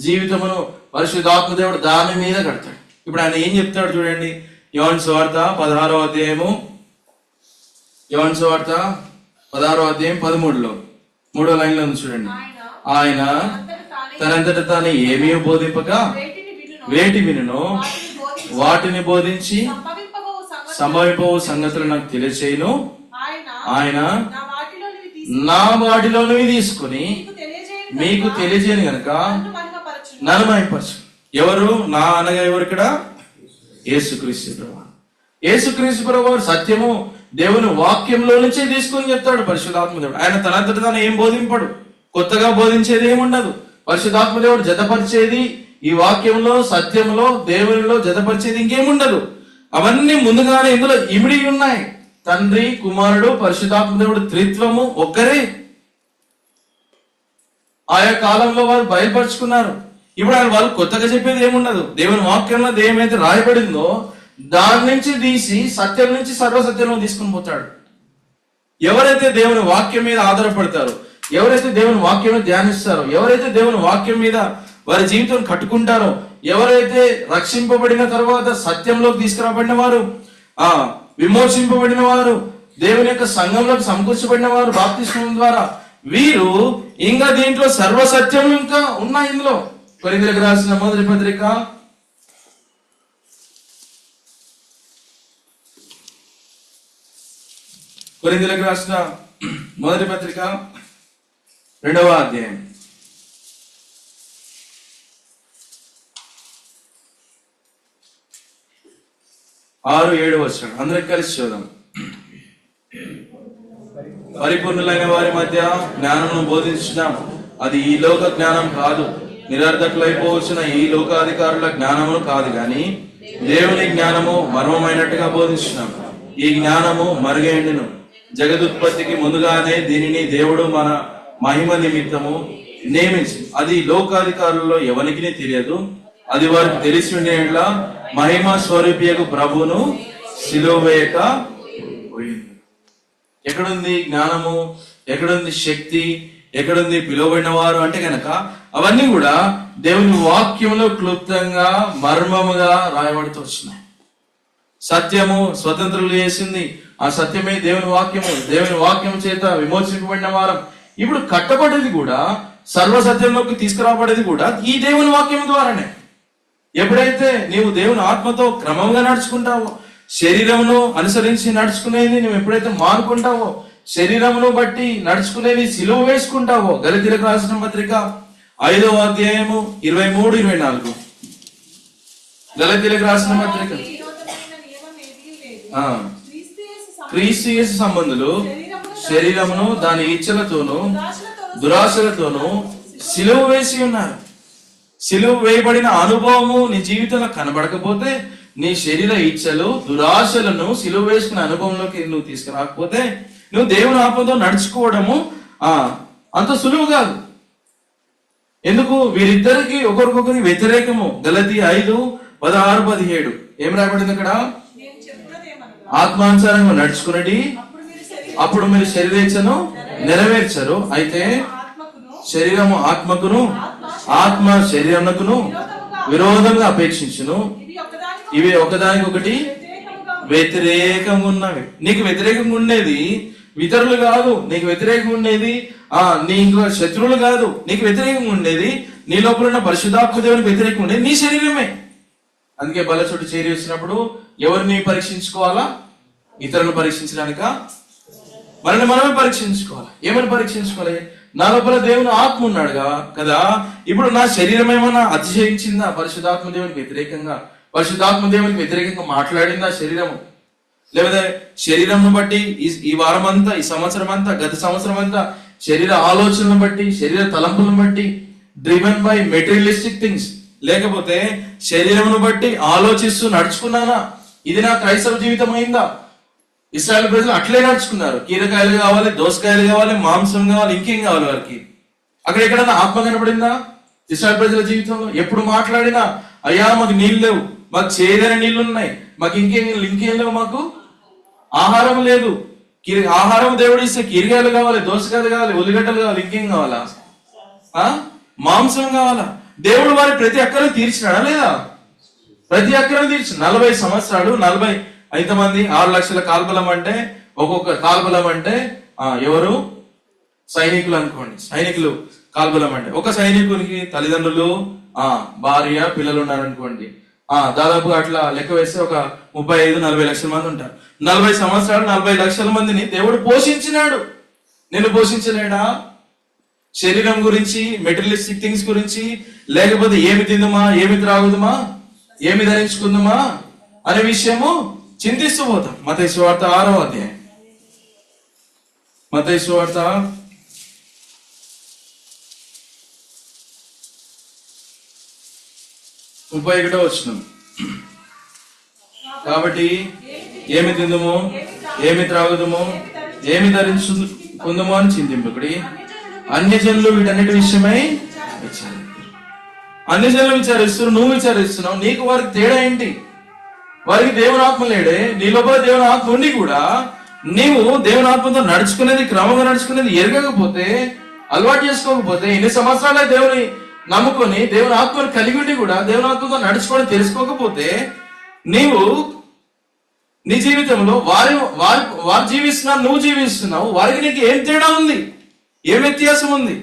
జీవితమును పరిశుద్ధాత్మ దేవుడు దాని మీద కడతాడు. ఇప్పుడు ఆయన ఏం చెప్తాడు చూడండి. యోహాను సువార్త 16వ అధ్యాయము, యోహాను సువార్త 16వ అధ్యాయం 13లో 3వ లైన్లో ఉంది చూడండి. ఆయన తనంతట తాను ఏమీ బోధింపక వేటి వినును వాటిని బోధించి సంభవింపవు సంగతులు నాకు తెలియచేయును. ఆయన నా వాటిలోనివి తీసుకుని మీకు తెలియజేయను గనుక నన్ను మహిమపరచు. ఎవరు నా అనగా ఎవరు ఇక్కడ? యేసుక్రీస్తు ప్రభువు. యేసుక్రీస్తు ప్రభువు సత్యము దేవుని వాక్యంలో నుంచే తీసుకొని చెప్తాడు పరిశుద్ధాత్మ దేవుడు. ఆయన తనంతట తాను ఏం బోధింపడు, కొత్తగా బోధించేది ఏముండదు. పరిశుద్ధాత్మ దేవుడు జతపరిచేది ఈ వాక్యంలో, సత్యంలో, దేవునిలో జతపరిచేది ఇంకేముండదు. అవన్నీ ముందుగానే ఇందులో ఇమిడి ఉన్నాయి. తండ్రి, కుమారుడు, పరిశుద్ధాత్మ దేవుడు త్రిత్వము ఒక్కరే. ఆయా కాలంలో వారు బయలుపరుచుకున్నారు. ఇప్పుడు ఆయన వాళ్ళు కొత్తగా చెప్పేది ఏముండదు. దేవుని వాక్యంలో ఏమైతే రాయబడిందో దాని నుంచి తీసి సత్యం నుంచి సర్వసత్యంలో తీసుకుని పోతాడు. ఎవరైతే దేవుని వాక్యం మీద ఆధారపడతారో, ఎవరైతే దేవుని వాక్యం ధ్యానిస్తారో, ఎవరైతే దేవుని వాక్యం మీద వారి జీవితం కట్టుకుంటారో, ఎవరైతే రక్షింపబడిన తర్వాత సత్యంలోకి తీసుకురాబడిన వారు, విమోచింపబడిన వారు, దేవుని యొక్క సంఘంలోకి సమకూర్చబడిన వారు బాప్తిస్మం ద్వారా, వీరు ఇంకా దీంట్లో సర్వసత్యం ఇంకా ఉన్నాయి. ఇందులో కొరింథీయులకు రాసిన మొదటి పత్రిక 2వ అధ్యాయం 6-7 వచనం అందరికి కలిసి చూద్దాం. పరిపూర్ణులైన వారి మధ్య జ్ఞానమును బోధించుదాం. అది ఈ లోక జ్ఞానం కాదు, నిరర్ధకులైపోవచ్చిన ఈ లోకాధికారుల జ్ఞానము కాదు, గాని దేవుని జ్ఞానము మర్మమైనట్టుగా బోధించున్నాం. ఈ జ్ఞానము మరుగైండును. జగదుత్పత్తికి ముందుగానే దీనిని దేవుడు మన మహిమ నిమిత్తము నియమించి, అది లోకాధికారుల్లో ఎవరికి తెలియదు. అది వారికి తెలిసి ఉండేలా మహిమ స్వరూపియకు ప్రభువును సిలువ వేయక పోయింది. ఎక్కడుంది జ్ఞానము, ఎక్కడుంది శక్తి, ఎక్కడుంది పిలువబడిన వారు అంటే కనుక అవన్నీ కూడా దేవుని వాక్యంలో క్లుప్తంగా మర్మముగా రాయబడుతూ వచ్చినాయి. సత్యము స్వతంత్రులు చేసింది ఆ సత్యమే దేవుని వాక్యము. దేవుని వాక్యం చేత విమోచింపబడిన వారం. ఇప్పుడు కట్టబడేది కూడా సర్వసత్యంలోకి తీసుకురాబడేది కూడా ఈ దేవుని వాక్యం ద్వారానే. ఎప్పుడైతే నీవు దేవుని ఆత్మతో క్రమంగా నడుచుకుంటావో, శరీరమును అనుసరించి నడుచుకునేది నువ్వు ఎప్పుడైతే మానుకుంటావో, శరీరమును బట్టి నడుచుకునేది సిలువ వేసుకుంటావో, గలతీయులకు రాసిన పత్రిక 5వ అధ్యాయము 23-24. గలతీయులకు రాసిన పత్రిక. క్రీస్తు యేసు సంబంధులు శరీరమును దాని ఇచ్చలతోనూ దురాశలతోనూ సిలువ వేసి ఉన్నారు. సిలువ వేయబడిన అనుభవము నీ జీవితంలో కనబడకపోతే, నీ శరీర ఇచ్చలు దురాశలను సిలువ వేసుకునే అనుభవంలోకి నువ్వు తీసుకురాకపోతే, నువ్వు దేవుని ఆత్మతో నడుచుకోవడము అంత సులువు కాదు. ఎందుకు? వీరిద్దరికి ఒకరికొకరి వ్యతిరేకము. గలతీ 5:16-17 ఏం రాయబడింది అక్కడ? ఆత్మానుసారంగా నడుచుకున్నది అప్పుడు మీరు శరీరేచ్ఛను నెరవేర్చరు. అయితే శరీరము ఆత్మకును, ఆత్మ శరీరమునకును విరోధంగా అపేక్షించును. ఇవి ఒకదానికొకటి వ్యతిరేకంగా ఉన్నవి. నీకు వ్యతిరేకంగా ఉండేది ఇతరులు కాదు, నీకు వ్యతిరేకంగా ఉండేది నీ ఇంకో శత్రువులు కాదు. నీకు వ్యతిరేకంగా ఉండేది నీ లోపల ఉన్న పరిశుద్ధాత్మ దేవునికి వ్యతిరేకంగా ఉండేది నీ శరీరమే. అందుకే బలచోటు చేరి వచ్చినప్పుడు ఎవరిని పరీక్షించుకోవాలా? ఇతరులను పరీక్షించడానిక? మనల్ని మనమే పరీక్షించుకోవాలి. ఏమని పరీక్షించుకోవాలి? నా లోపల దేవుని ఆత్మ ఉన్నాడు కదా. ఇప్పుడు నా శరీరం ఏమన్నా అతిశయించిందా పరిశుద్ధాత్మ దేవునికి వ్యతిరేకంగా? పరిశుద్ధాత్మ దేవునికి వ్యతిరేకంగా మాట్లాడిందా శరీరము? లేకపోతే శరీరంను బట్టి ఈ వారం అంతా, ఈ సంవత్సరం అంతా, గత సంవత్సరం అంతా శరీర ఆలోచనలను బట్టి, శరీర తలంపులను బట్టి డ్రివెన్ బై మెటీరియలిస్టిక్ థింగ్స్, లేకపోతే శరీరమును బట్టి ఆలోచిస్తూ నడుచుకున్నానా? ఇది నా క్రైస్తవ జీవితం అయిందా? ఇశ్రాయేలు ప్రజలు అట్లే నడుచుకున్నారు. కీరకాయలు కావాలి, దోసకాయలు కావాలి, మాంసం కావాలి, ఇంకేం కావాలి వారికి. అక్కడ ఎక్కడన్నా ఆత్మ కనపడిందా ఇశ్రాయేలు ప్రజల జీవితంలో? ఎప్పుడు మాట్లాడినా అయ్యా మాకు నీళ్ళు లేవు, మాకు చేదైన నీళ్లు ఉన్నాయి, మాకు ఇంకేం లేవు, మాకు ఆహారం లేదు. ఆహారం దేవుడు ఇస్తే కీరకాయలు కావాలి, దోసకాయలు కావాలి, ఉల్లిగడ్డలు కావాలి, ఇంకేం కావాలా? మాంసం కావాలా? దేవుడు వారి ప్రతి అక్కరను తీర్చినాడా లేదా? ప్రతి అక్కరను తీర్చి 40 సంవత్సరాలు 40 మంది 6 లక్షల కాల్బలం అంటే, ఒక్కొక్క కాల్బలం అంటే ఎవరు? సైనికులు అనుకోండి. సైనికులు కాల్బలం అంటే ఒక సైనికునికి తల్లిదండ్రులు, భార్య, పిల్లలు ఉన్నారనుకోండి. దాదాపుగా అట్లా లెక్క వేస్తే ఒక 35-40 లక్షల మంది ఉంటారు. 40 సంవత్సరాలు 40 లక్షల మందిని దేవుడు పోషించినాడు. నిన్ను పోషించలేడా? శరీరం గురించి, మెటీరియలిస్టిక్ థింగ్స్ గురించి, లేకపోతే ఏమి తిందుమా, ఏమి త్రాగుదుమా, ఏమి ధరించుకుందామా అనే విషయము చింతిస్తూ పోతాం. మత్తయి సువార్త 6వ అధ్యాయం, మత్తయి సువార్త 31వ వచనం. కాబట్టి ఏమి తిందుము, ఏమి త్రాగుదుము, ఏమి ధరించుకుందుము అని చింతింపకుడి. అన్యజనులు వీటన్నిటి విషయమై విచారిస్తారు. అన్యజనులు విచారిస్తారు, నువ్వు విచారిస్తున్నావు. నీకు వారికి తేడా ఏంటి? వారికి దేవుని ఆత్మ లేడే, నీ లోపల దేవుని ఆత్మ ఉండి కూడా నీవు దేవుని ఆత్మతో నడుచుకునేది, క్రమంగా నడుచుకునేది ఎరగకపోతే, అలవాటు చేసుకోకపోతే, ఇన్ని సంవత్సరాలే దేవుని నమ్ముకొని దేవుని ఆత్మను కలిగి ఉండి కూడా దేవుని ఆత్మతో నడుచుకోవడం తెలుసుకోకపోతే, నీవు నీ జీవితంలో వారు జీవిస్తున్నారు, నువ్వు జీవిస్తున్నావు. వారికి నీకు ఏం తేడా ఉంది? ఏం వ్యత్యాసం ఉంది?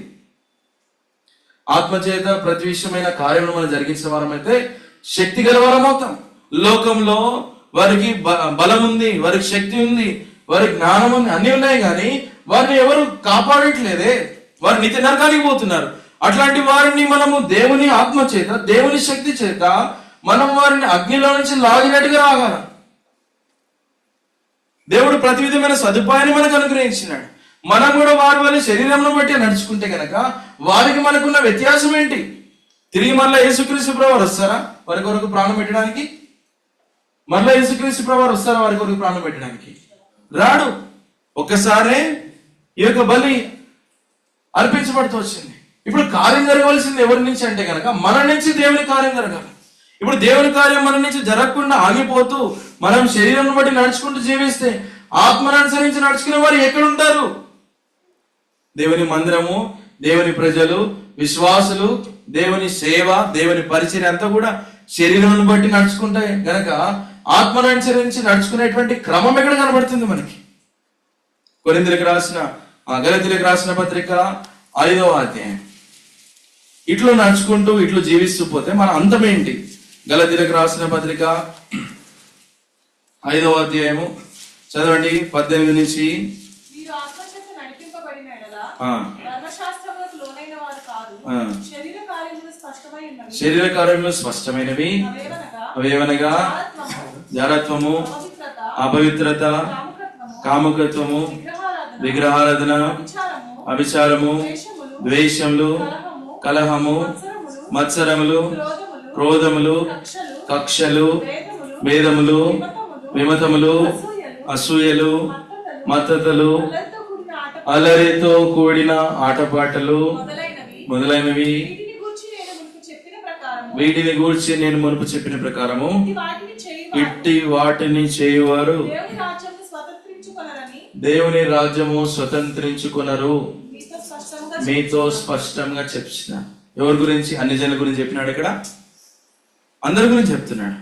ఆత్మచేత ప్రతి విషయమైన కార్యములు మనం జరిగించిన వారమైతే శక్తి గల వారం అవుతాం. లోకంలో వారికి బలం ఉంది, వారికి శక్తి ఉంది, వారికి జ్ఞానం ఉంది, అన్ని ఉన్నాయి, కానీ వారిని ఎవరు కాపాడట్లేదే. వారు నిత్య నరకానికి పోతున్నారు. అట్లాంటి వారిని మనము దేవుని ఆత్మ చేత, దేవుని శక్తి చేత మనం వారిని అగ్నిలో నుంచి లాగినట్టుగా రాగాల. దేవుడు ప్రతి విధమైన సదుపాయాన్ని మనకు అనుగ్రహించినాడు. మనం కూడా వారి వల్ల శరీరంలో బట్టి నడుచుకుంటే గనక వారికి మనకున్న వ్యత్యాసం ఏంటి? తిరిగి మళ్ళీ యేసుక్రీస్తు ప్రభువారు వస్తారా వారి కొరకు ప్రాణం పెట్టడానికి? మళ్ళీ యేసుక్రీస్తు ప్రభువారు వస్తారా వారి కొరకు ప్రాణం పెట్టడానికి? రాడు. ఒక్కసారే ఈ యొక్క బలి అర్పించబడుతూ వచ్చింది. ఇప్పుడు కార్యం జరగవలసింది ఎవరి నుంచి అంటే కనుక మన నుంచి దేవుని కార్యం జరగాలి. ఇప్పుడు దేవుని కార్యం మన నుంచి జరగకుండా ఆగిపోతూ మనం శరీరం బట్టి నడుచుకుంటూ జీవిస్తే ఆత్మను అనుసరించి నడుచుకునే వారు ఎక్కడ ఉంటారు? దేవుని మందిరము, దేవుని ప్రజలు, విశ్వాసులు, దేవుని సేవ, దేవుని పరిచర్య అంతా కూడా శరీరం బట్టి నడుచుకుంటాయి గనక ఆత్మను అనుసరించి నడుచుకునేటువంటి క్రమం ఎక్కడ కనబడుతుంది మనకి? గలతీయులకు రాసిన పత్రిక 5వ అధ్యాయం. ఇట్లు నడుచుకుంటూ ఇట్లు జీవిస్తూ పోతే మన అంతం ఏంటి? గలతీయులకు రాసిన పత్రిక 5వ అధ్యాయము చదవండి 18 నుంచి. శరీర కార్యములు స్పష్టమైనవి, అవేవనగా జారత్వము, అపవిత్రత, కాముకత్వము, విగ్రహారాధన, అభిచారము, ద్వేషములు, కలహము, మత్సరములు, క్రోధములు, కక్షలు, భేదములు, విమతములు, అసూయలు, మత్తతలు, అలరితో కూడిన ఆటపాటలు మొదలైనవి, వీటిని గూర్చి నేను మునుపు చెప్పిన ప్రకారము ఇట్టి వాటిని చేయువారు దేవుని రాజ్యము స్వతంత్రించుకొనరు మీతో స్పష్టంగా చెప్పిన. ఎవరి గురించి? అన్ని జనుల గురించి చెప్పినాడు. ఇక్కడ అందరి గురించి చెప్తున్నాడు.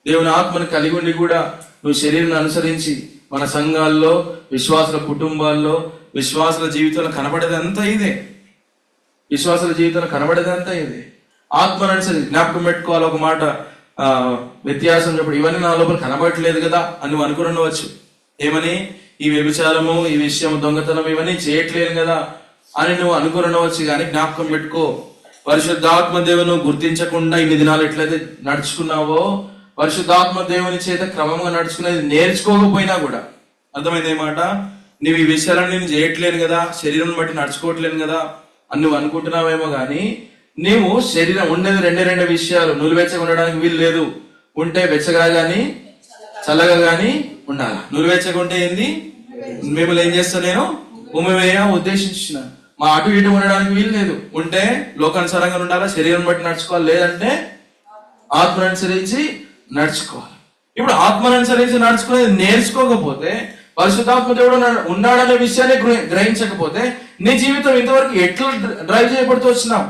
దేవుని ఆత్మను కలిగి ఉండి కూడా నువ్వు శరీరాన్ని అనుసరించి మన సంఘాల్లో, విశ్వాసుల కుటుంబాల్లో, విశ్వాసుల జీవితంలో కనబడేదంతా ఇదే. విశ్వాసుల జీవితంలో కనబడేదంతా ఇదే. ఆత్మను అనుసరించి జ్ఞాపకం పెట్టుకోవాలి. ఒక మాట వ్యత్యాసం చెప్పడు, ఇవన్నీ నా లోపల కనబడట్లేదు కదా అని నువ్వు అనుకునవచ్చు. ఏమని? ఈ వ్యభిచారము, ఈ విషయం, దొంగతనం ఇవన్నీ చేయట్లేదు కదా అని నువ్వు అనుకునవచ్చు. కానీ జ్ఞాపకం పెట్టుకో, పరిశుద్ధాత్మ దేవుని గుర్తించకుండా ఇన్ని దినాలు ఎట్లయితే నడుచుకున్నావో, పరిశుద్ధాత్మ దేవుని చేత క్రమంగా నడుచుకునేది నేర్చుకోకపోయినా కూడా, అర్థమైంది ఏమాట? నువ్వు ఈ విషయాలన్నీ నేను చేయట్లేను కదా, శరీరం బట్టి నడుచుకోవట్లేను కదా అని నువ్వు అనుకుంటున్నావేమో. కానీ నీవు శరీరం ఉండేది రెండే విషయాలు. నులివెచ్చగా ఉండడానికి వీలు లేదు. ఉంటే వెచ్చగా గాని చల్లగా గాని ఉండాలి. నులివెచ్చగా ఉంటే ఏంది? మిమ్మల్ని ఏం చేస్తా నేను ఉమ్మివేయ ఉద్దేశించిన. మా అటు ఇటు ఉండడానికి వీలు లేదు. ఉంటే లోకానుసారంగా ఉండాలా, శరీరం బట్టి నడుచుకోవాలి. లేదంటే ఆత్మను అనుసరించి నడుచుకోవాలి. ఇప్పుడు ఆత్మను అనుసరించి నడుచుకునేది నేర్చుకోకపోతే, పరిశుద్ధాత్మ దేవుడు ఉన్నాడనే విషయాన్ని గ్రహించకపోతే నీ జీవితం ఇంతవరకు ఎట్లా డ్రైవ్ చేయబడుతూ వచ్చినావు?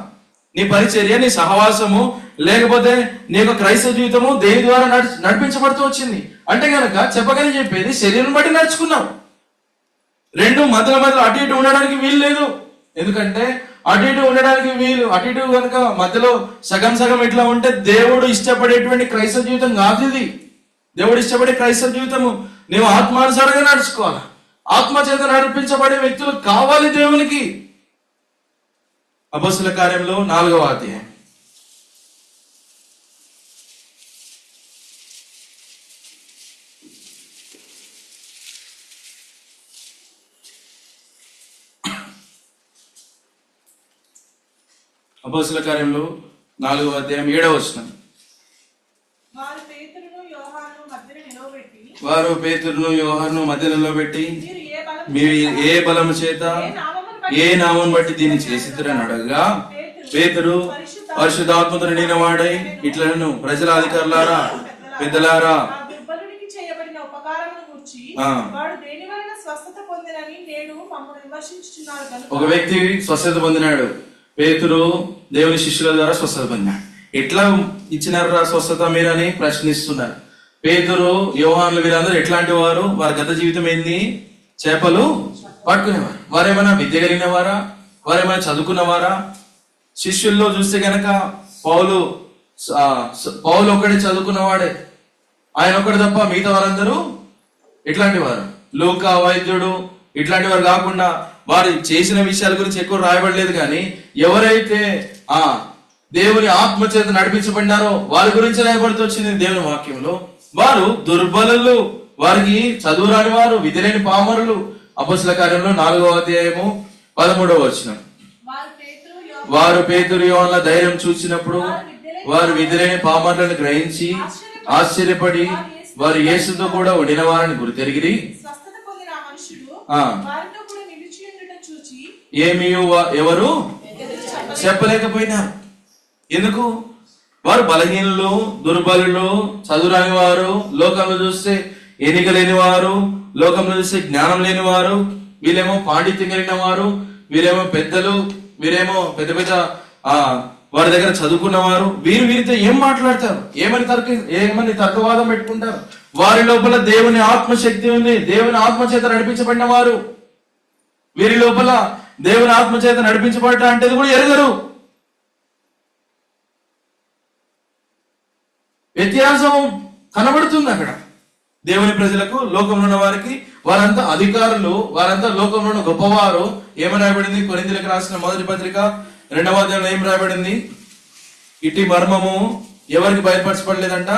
నీ పరిచర్య, నీ సహవాసము, లేకపోతే నీ యొక్క క్రైస్తవ జీవితము దేని ద్వారా నడిపించబడుతూ వచ్చింది అంటే గనక చెప్పగానే చెప్పేది శరీరం బట్టి నడుచుకున్నావు. రెండు మధ్యలో అటు ఇటు ఉండడానికి వీలు లేదు. ఎందుకంటే అటు ఇటు ఉండడానికి వీలు, అటు ఇటు కనుక మధ్యలో సగం సగం ఇట్లా ఉంటే దేవుడు ఇష్టపడేటువంటి క్రైస్తవ జీవితం కాదు ఇది. దేవుడు ఇష్టపడే క్రైస్తవ జీవితము నీవు ఆత్మానుసారంగా నడుచుకోవాలి. ఆత్మచేత నడిపించబడే వ్యక్తులు కావాలి దేవునికి. అపొస్తలుల కార్యంలో 4వ అధ్యాయం. అపొస్తలుల కార్యంలో 4వ అధ్యాయం 7వ వచనం. వారు పేతురును యోహాను మధ్య నిలబెట్టి మీరు ఏ బలము చేత ఏ నామమును బట్టి దీన్ని చేసిద్దరని అడగగా పేతురు పరిశుద్ధాత్మతో నిండిన వాడై ఇట్లను ప్రజల అధికారులారా పెద్దలారా, ఒక వ్యక్తి స్వస్థత పొందినాడు. పేతురు దేవుని శిష్యుల ద్వారా స్వస్థత పొందినాడు. ఎట్లా ఇచ్చినారా స్వస్థత మీరని ప్రశ్నిస్తున్నారు. పేతురు యోహానులు వీరందరూ ఎట్లాంటి వారు? వారి గత జీవితం ఏంది? చేపలు పట్టుకునేవారు. వారేమైనా విద్య కలిగిన వారా? వారేమైనా చదువుకున్నవారా? శిష్యుల్లో చూస్తే గనక పౌలు ఒకడే చదువుకున్నవాడే, ఆయన ఒకటి తప్ప మిగతా వారందరూ ఎట్లాంటి వారు? లూకా వైద్యుడు ఇట్లాంటి వారు కాకుండా వారు చేసిన విషయాల గురించి ఎక్కువ రాయబడలేదు. కానీ ఎవరైతే దేవుని ఆత్మ చేత నడిపించబడినారో వారి గురించి రాయబడుతూ వచ్చింది దేవుని వాక్యంలో. వారు దుర్బలులు, వారికి చదువు రాని వారు, విధి లేని పామరులు. అపొస్తలుల కార్యంలో 4వ అధ్యాయము 13వ వచనం. వారు పేతురు యోహానుల ధైర్యం చూసినప్పుడు వారు విధి లేని పామరులను గ్రహించి ఆశ్చర్యపడి వారు యేసుతో కూడా ఉండిన వారిని గుర్తెరిగి ఏమీ ఎవరు చెప్పలేకపోయినారు. ఎందుకు? వారు బలహీనులు, దుర్బలులు, చదువురాని వారు, లోకంలో చూస్తే ఎన్నిక లేని వారు, లోకంలో చూస్తే జ్ఞానం లేని వారు. వీళ్ళేమో పాండిత్యం కలిగిన వారు, వీరేమో పెద్దలు, వీరేమో పెద్ద పెద్ద వారి దగ్గర చదువుకున్నవారు. వీరితో ఏం మాట్లాడతారు? ఏమని తర్కవాదం పెట్టుకుంటారు? వారి లోపల దేవుని ఆత్మశక్తి ఉంది. దేవుని ఆత్మ చేత నడిపించబడిన వారు. వీరి లోపల దేవుని ఆత్మ చేత నడిపించబడ్డ అంటే కూడా ఎరగరు. వ్యత్యాసం కనబడుతుంది అక్కడ. దేవుని ప్రజలకు, లోకంలో ఉన్న వారికి, వారంతా అధికారులు, వారంతా లోకంలో ఉన్న గొప్పవారు. ఏమని రాయబడింది? కొరింథీయులకు రాసిన మొదటి పత్రిక 2వ అధ్యాయంలో ఏం రాయబడింది? ఇట్టి మర్మము ఎవరికి బయలుపరచబడలేదంట?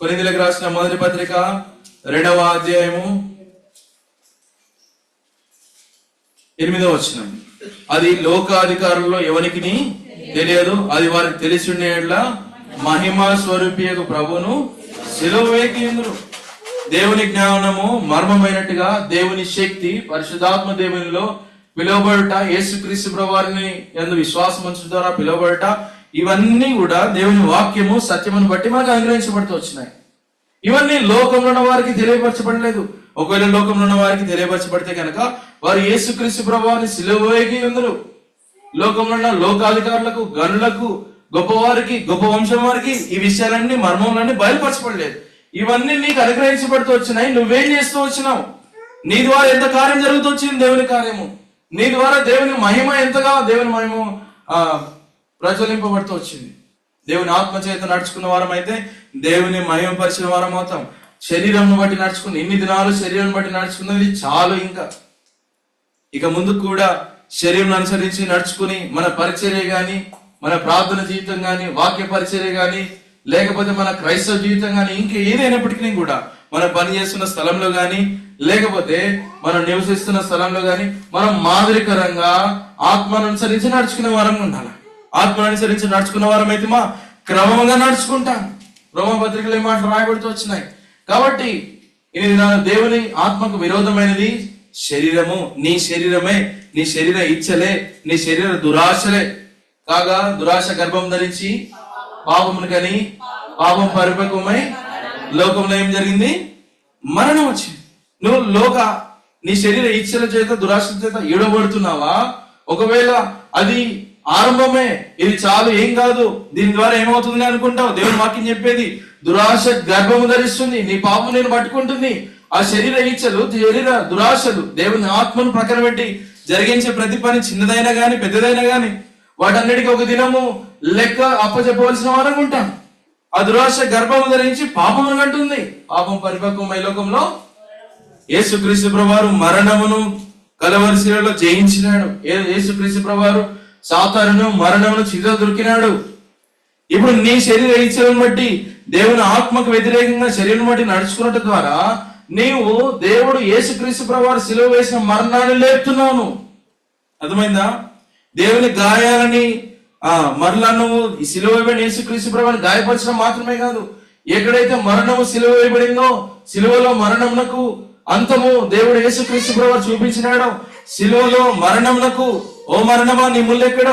కొరింథీయులకు రాసిన మొదటి పత్రిక 2వ అధ్యాయము 8వ వచనం. అది లోకాధికారుల్లో ఎవరికి తెలియదు, అది వారికి తెలిసి ఉండేట్లా మహిమా స్వరూపియకు ప్రభువును సిలువ వేకిందురు. దేవుని జ్ఞానము మర్మమైనట్టుగా దేవుని శక్తి పరిశుద్ధాత్మ దేవునిలో పిలువబడుట, యేసుక్రీస్తు ప్రభువారిని యందు విశ్వాసం ఉంచడం ద్వారా పిలువబడుట, ఇవన్నీ కూడా దేవుని వాక్యము సత్యమును బట్టి మనకు అనుగ్రహించబడుతూ వచ్చినాయి. ఇవన్నీ లోకంలో ఉన్న వారికి తెలియపరచబడలేదు. ఒకవేళ లోకంలో ఉన్న వారికి తెలియపరచబడితే కనుక వారు యేసుక్రీస్తు ప్రభువారిని సిలువ వేకి ఉందరు. లోకంలో ఉన్న లోకాధికారులకు, గనులకు, గొప్పవారికి, గొప్ప వంశం వారికి ఈ విషయాలన్నీ, మర్మములన్నీ బయలుపరచబడలేదు. ఇవన్నీ నీకు అనుగ్రహించబడుతూ వచ్చినాయి. నువ్వేం చేస్తూ వచ్చినావు? నీ ద్వారా ఎంత కార్యం జరుగుతూ వచ్చింది? దేవుని కార్యము. నీ ద్వారా దేవుని మహిమ ఎంతగా దేవుని మహిమ ప్రజ్వలింపబడుతూ వచ్చింది. దేవుని ఆత్మ చేత నడుచుకున్న వారం అయితే దేవుని మహిమ పరిచిన వారం అవుతాం. శరీరం బట్టి నడుచుకుని ఇన్ని దినాలు శరీరం బట్టి నడుచుకున్నది చాలు. ఇక ముందు కూడా శరీరం అనుసరించి నడుచుకుని మన పరిచర్య గాని, మన ప్రార్థన జీవితం గాని, వాక్య పరిచర్య గాని, లేకపోతే మన క్రైస్తవ జీవితం గాని, ఇంకా ఏదైనప్పటికీ కూడా మనం పని చేస్తున్న స్థలంలో గాని, లేకపోతే మనం నివసిస్తున్న స్థలంలో గాని మనం మాదిరికరంగా ఆత్మను అనుసరించి నడుచుకునే వారంగా ఉండాలి. ఆత్మను అనుసరించి నడుచుకున్న వారం అయితే మా క్రమంగా నడుచుకుంటాం. రోమపత్రికలు ఏ మాటలు రాయబడుతూ వచ్చినాయి. కాబట్టి ఇది దేవుని ఆత్మకు విరోధమైనది శరీరము. నీ శరీరమే, నీ శరీర ఇచ్చలే, నీ శరీర దురాశలే కాగా దురాశ గర్భం ధరించి పాపమును కని పాపం పరిపక్వమై లోకంలో ఏం జరిగింది? మరణం వచ్చింది. నువ్వు నీ శరీర ఇచ్చల చేత, దురాశల చేత ఈడబడుతున్నావా? ఒకవేళ అది ఆరంభమే, ఇది చాలు, ఏం కాదు, దీని ద్వారా ఏమవుతుంది అనుకుంటావు? దేవుని వాక్యం చెప్పేది దురాశ గర్భము ధరిస్తుంది, నీ పాపం నేను పట్టుకుంటుంది. ఆ శరీర ఇచ్చలు, శరీర దురాశలు దేవుని ఆత్మను ప్రక్కన పెట్టి జరిగించే ప్రతి పని, చిన్నదైనా గాని పెద్దదైనా గాని, వాటన్నిటికీ ఒక దినము లెక్క అప్పచెప్పవలసిన వారంగా ఉంటాం. ఆ దురాశ గర్భము ధరించి పాపమును కంటుంది. పాపం పరిపక్వమై లోకంలో యేసుక్రీస్తు ప్రభువారు మరణమును కలవరి శిలువలో జయించినాడు. యేసుక్రీస్తు ప్రభువారు సాతానును మరణమును చిద దొరికినాడు. ఇప్పుడు నీ శరీర ఇచ్చలను బట్టి దేవుని ఆత్మకు వ్యతిరేకంగా శరీరం బట్టి నడుచుకున్నట్టు ద్వారా నీవు దేవుడు యేసుక్రీస్తు ప్రభువారు శిలువ వేసిన మరణాన్ని లేపుతున్నావు. అర్థమైందా? దేవుని గాయాలని మరలా నువ్వు శిలువ వేయబడిన యేసుక్రీస్తు ప్రభువారిని గాయపరచడం మాత్రమే కాదు, ఎక్కడైతే మరణము శిలువ వేయబడిందో శిలువలో మరణమునకు అంతము దేవుడు యేసుక్రీస్తు ప్రభువారు చూపించినాడు. శిలువలో మరణమునకు ఓ మరణమా నీ ముల్లెక్కడ,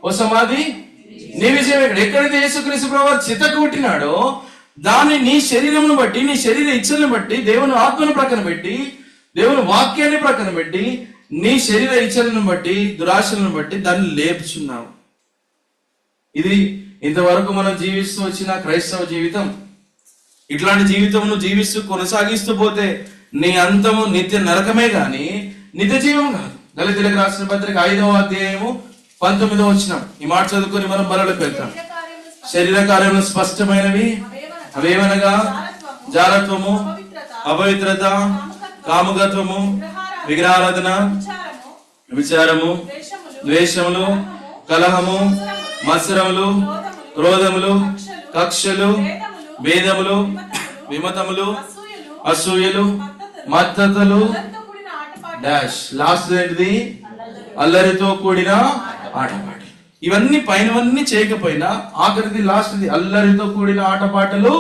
ఓ సమాధి నీ విజయం ఎక్కడ. ఎక్కడైతే యేసుక్రీస్తు ప్రభువారు చితకు పుట్టినాడో దాన్ని నీ శరీరమును బట్టి నీ శరీర ఇచ్చలను బట్టి దేవుని ఆత్మను ప్రక్కన పెట్టి దేవుని వాక్యాన్ని ప్రక్కన పెట్టి నీ శరీర ఇచ్చలను బట్టి దురాశలను బట్టి దాన్ని లేపుచున్నావు. ఇది ఇంతవరకు మనం జీవిస్తూ వచ్చిన క్రైస్తవ జీవితం. ఇట్లాంటి జీవితం నువ్వు జీవిస్తూ కొనసాగిస్తూ పోతే నీ అంతము నిత్య నరకమే గాని నిత్య జీవం కాదు. దళితులకు రాసిన పత్రిక 5వ అధ్యాయము 19వ వచనం. ఈ మాట చదువుకొని మనం బలలోకి వెళ్తాం. శరీర కార్యములు స్పష్టమైనవి, అవేవనగా జారత్వము, అపవిత్రత, కాముకత్వము, విగ్రహారాధన, విచారము, ద్వేషములు, కలహము, మత్సరములు, క్రోధములు, కక్షలు, భేదములు, విమతములు, అసూయలు, మత్తతలు, డాష్ లాస్ట్ ఏంటిది, అల్లరితో కూడిన ఆటపాటలు. ఇవన్నీ పైనవన్నీ చేయకపోయినా ఆఖరిది లాస్ట్ది అల్లరితో కూడిన ఆటపాటలు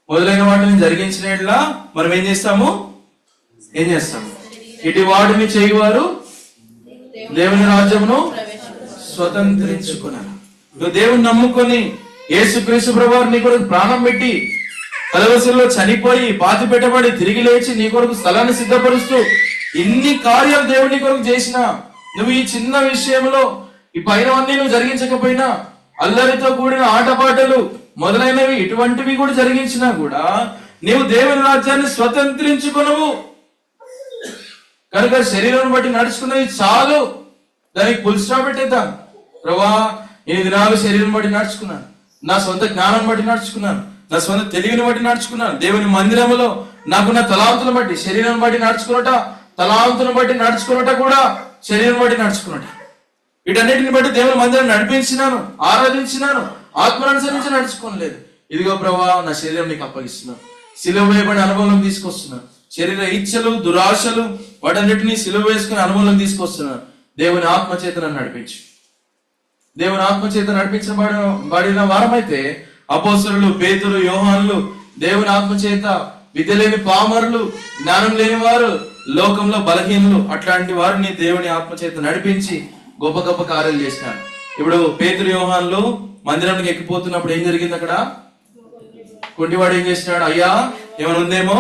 మొదలైన వాటిని జరిగించినట్లా మనం ఏం చేస్తాము? ఇటు వాటిని చేయవారు దేవుని రాజ్యమును స్వతంత్రించుకున్నారు. నువ్వు దేవుని నమ్ముకొని యేసుక్రీస్తు ప్రభువారు నీ కొరకు ప్రాణం పెట్టి కలవసిలో చనిపోయి పాతి పెట్టబడి తిరిగి లేచి నీ కొరకు స్థలాన్ని సిద్ధపరుస్తూ ఇన్ని కార్యాలు దేవుని కొరకు చేసిన నువ్వు ఈ చిన్న విషయంలో ఈ పైనవన్నీ నువ్వు జరిగించకపోయినా అల్లరితో కూడిన ఆటపాటలు మొదలైనవి ఇటువంటివి కూడా జరిగించినా కూడా నీవు దేవుని రాజ్యాన్ని స్వతంత్రించుకునవు. కనుక శరీరం బట్టి నడుచుకున్నది చాలు, దానికి ఫుల్ స్టాప్ పెట్టేద్దాం. ప్రభా, ఈ దినాలు శరీరం బట్టి నడుచుకున్నాను, నా సొంత జ్ఞానం బట్టి నడుచుకున్నాను, నా సొంత తెలివిని బట్టి నడుచుకున్నాను. దేవుని మందిరంలో నాకున్న తలాంతులను బట్టి శరీరం బట్టి నడుచుకున్నట, తలాంతులను బట్టి నడుచుకున్నట కూడా శరీరం బట్టి నడుచుకున్నట. వీటన్నిటిని బట్టి దేవుని మందిరం నడిపించినాను, ఆరాధించినాను, ఆత్మను అనుసరించి నడుచుకోలేదు. ఇదిగో ప్రభా, నా శరీరం నీకు అప్పగిస్తున్నాను, సిలువ వేయబడి అనుభవం తీసుకొస్తున్నాను. శరీర ఇచ్చలు దురాశలు వాటన్నిటిని సిలువ వేసుకుని అనుభవం తీసుకొస్తున్నాను. దేవుని ఆత్మచేత నన్ను నడిపించు. దేవుని ఆత్మచేత నడిపించబడిన వారమైతే అపోస్తలులు, పేతురు, యోహానులు దేవుని ఆత్మచేత విద్య లేని పామరులు, జ్ఞానం లేని వారు, లోకంలో బలహీనులు, అట్లాంటి వారిని దేవుని ఆత్మచేత నడిపించి గొప్ప గొప్ప కార్యాలు చేసినాడు. ఇప్పుడు పేతురు, యోహానులు మందిరానికి ఎక్కిపోతున్నప్పుడు ఏం జరిగింది? అక్కడ కుంటివాడు ఏం చేసినాడు? అయ్యా ఏమైనా ఉందేమో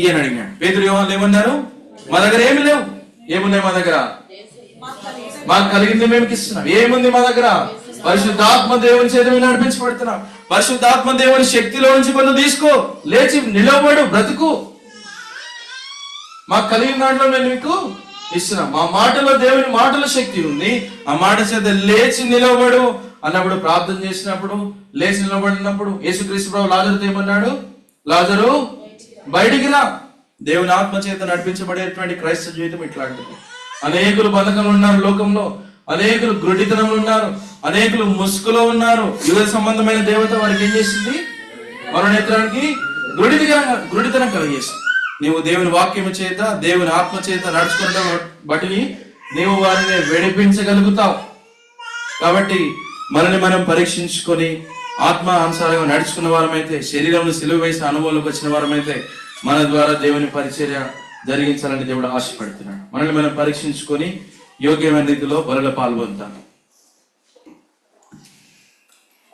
ఈయన అడిగినాడు. పేతురు, యోహానులు ఏమన్నారు? మా దగ్గర ఏమి లేవు. ఏమున్నాయి మా దగ్గర? మాకు కలిగింది మేము ఇస్తున్నాం. ఏముంది మా దగ్గర? పరిశుద్ధాత్మ దేవుని చేత మేము నడిపించబడుతున్నాం. పరిశుద్ధాత్మ దేవుని శక్తిలో నుంచి కొంత తీసుకో, లేచి నిలబడు, బ్రతుకు. మాకు కలిగిన దాంట్లో మేము మీకు ఇస్తున్నాం. మా మాటలో దేవుని మాటల శక్తి ఉంది. ఆ మాట చేత లేచి నిలబడు అన్నప్పుడు, ప్రార్థన చేసినప్పుడు లేచి నిలబడినప్పుడు యేసుక్రీస్తు ప్రభు లాజరుతో ఏమన్నాడు? లాజరు బయటికి రా. దేవుని ఆత్మ చేత నడిపించబడేటువంటి క్రైస్తవ జీవితం ఇట్లాంటిది. అనేకులు బంధకంలో ఉన్నారు లోకంలో, అనేకులు గుడ్డితనంలో ఉన్నారు, అనేకులు ముసుగులో ఉన్నారు. యుగ సంబంధమైన దేవత వారికి ఏం చేసింది? మరణేతరానికి గుడితనం కలిగేసింది. నీవు దేవుని వాక్యము చేత దేవుని ఆత్మ చేత నడుచుకోవడం బట్టి నీవు వారిని విడిపించగలుగుతావు. కాబట్టి మనల్ని మనం పరీక్షించుకొని ఆత్మ అనుసారంగా నడుచుకున్న వారమైతే, శరీరంలో సిలువ వేసిన అనుభవంలోకి వచ్చిన వారమైతే మన ద్వారా దేవుని పరిచర్య జరిగించాలని దేవుడు ఆశపడుతున్నాడు. మనల్ని మనం పరీక్షించుకొని యోగ్యమైన రీతిలో బలలో పాల్గొంటాం.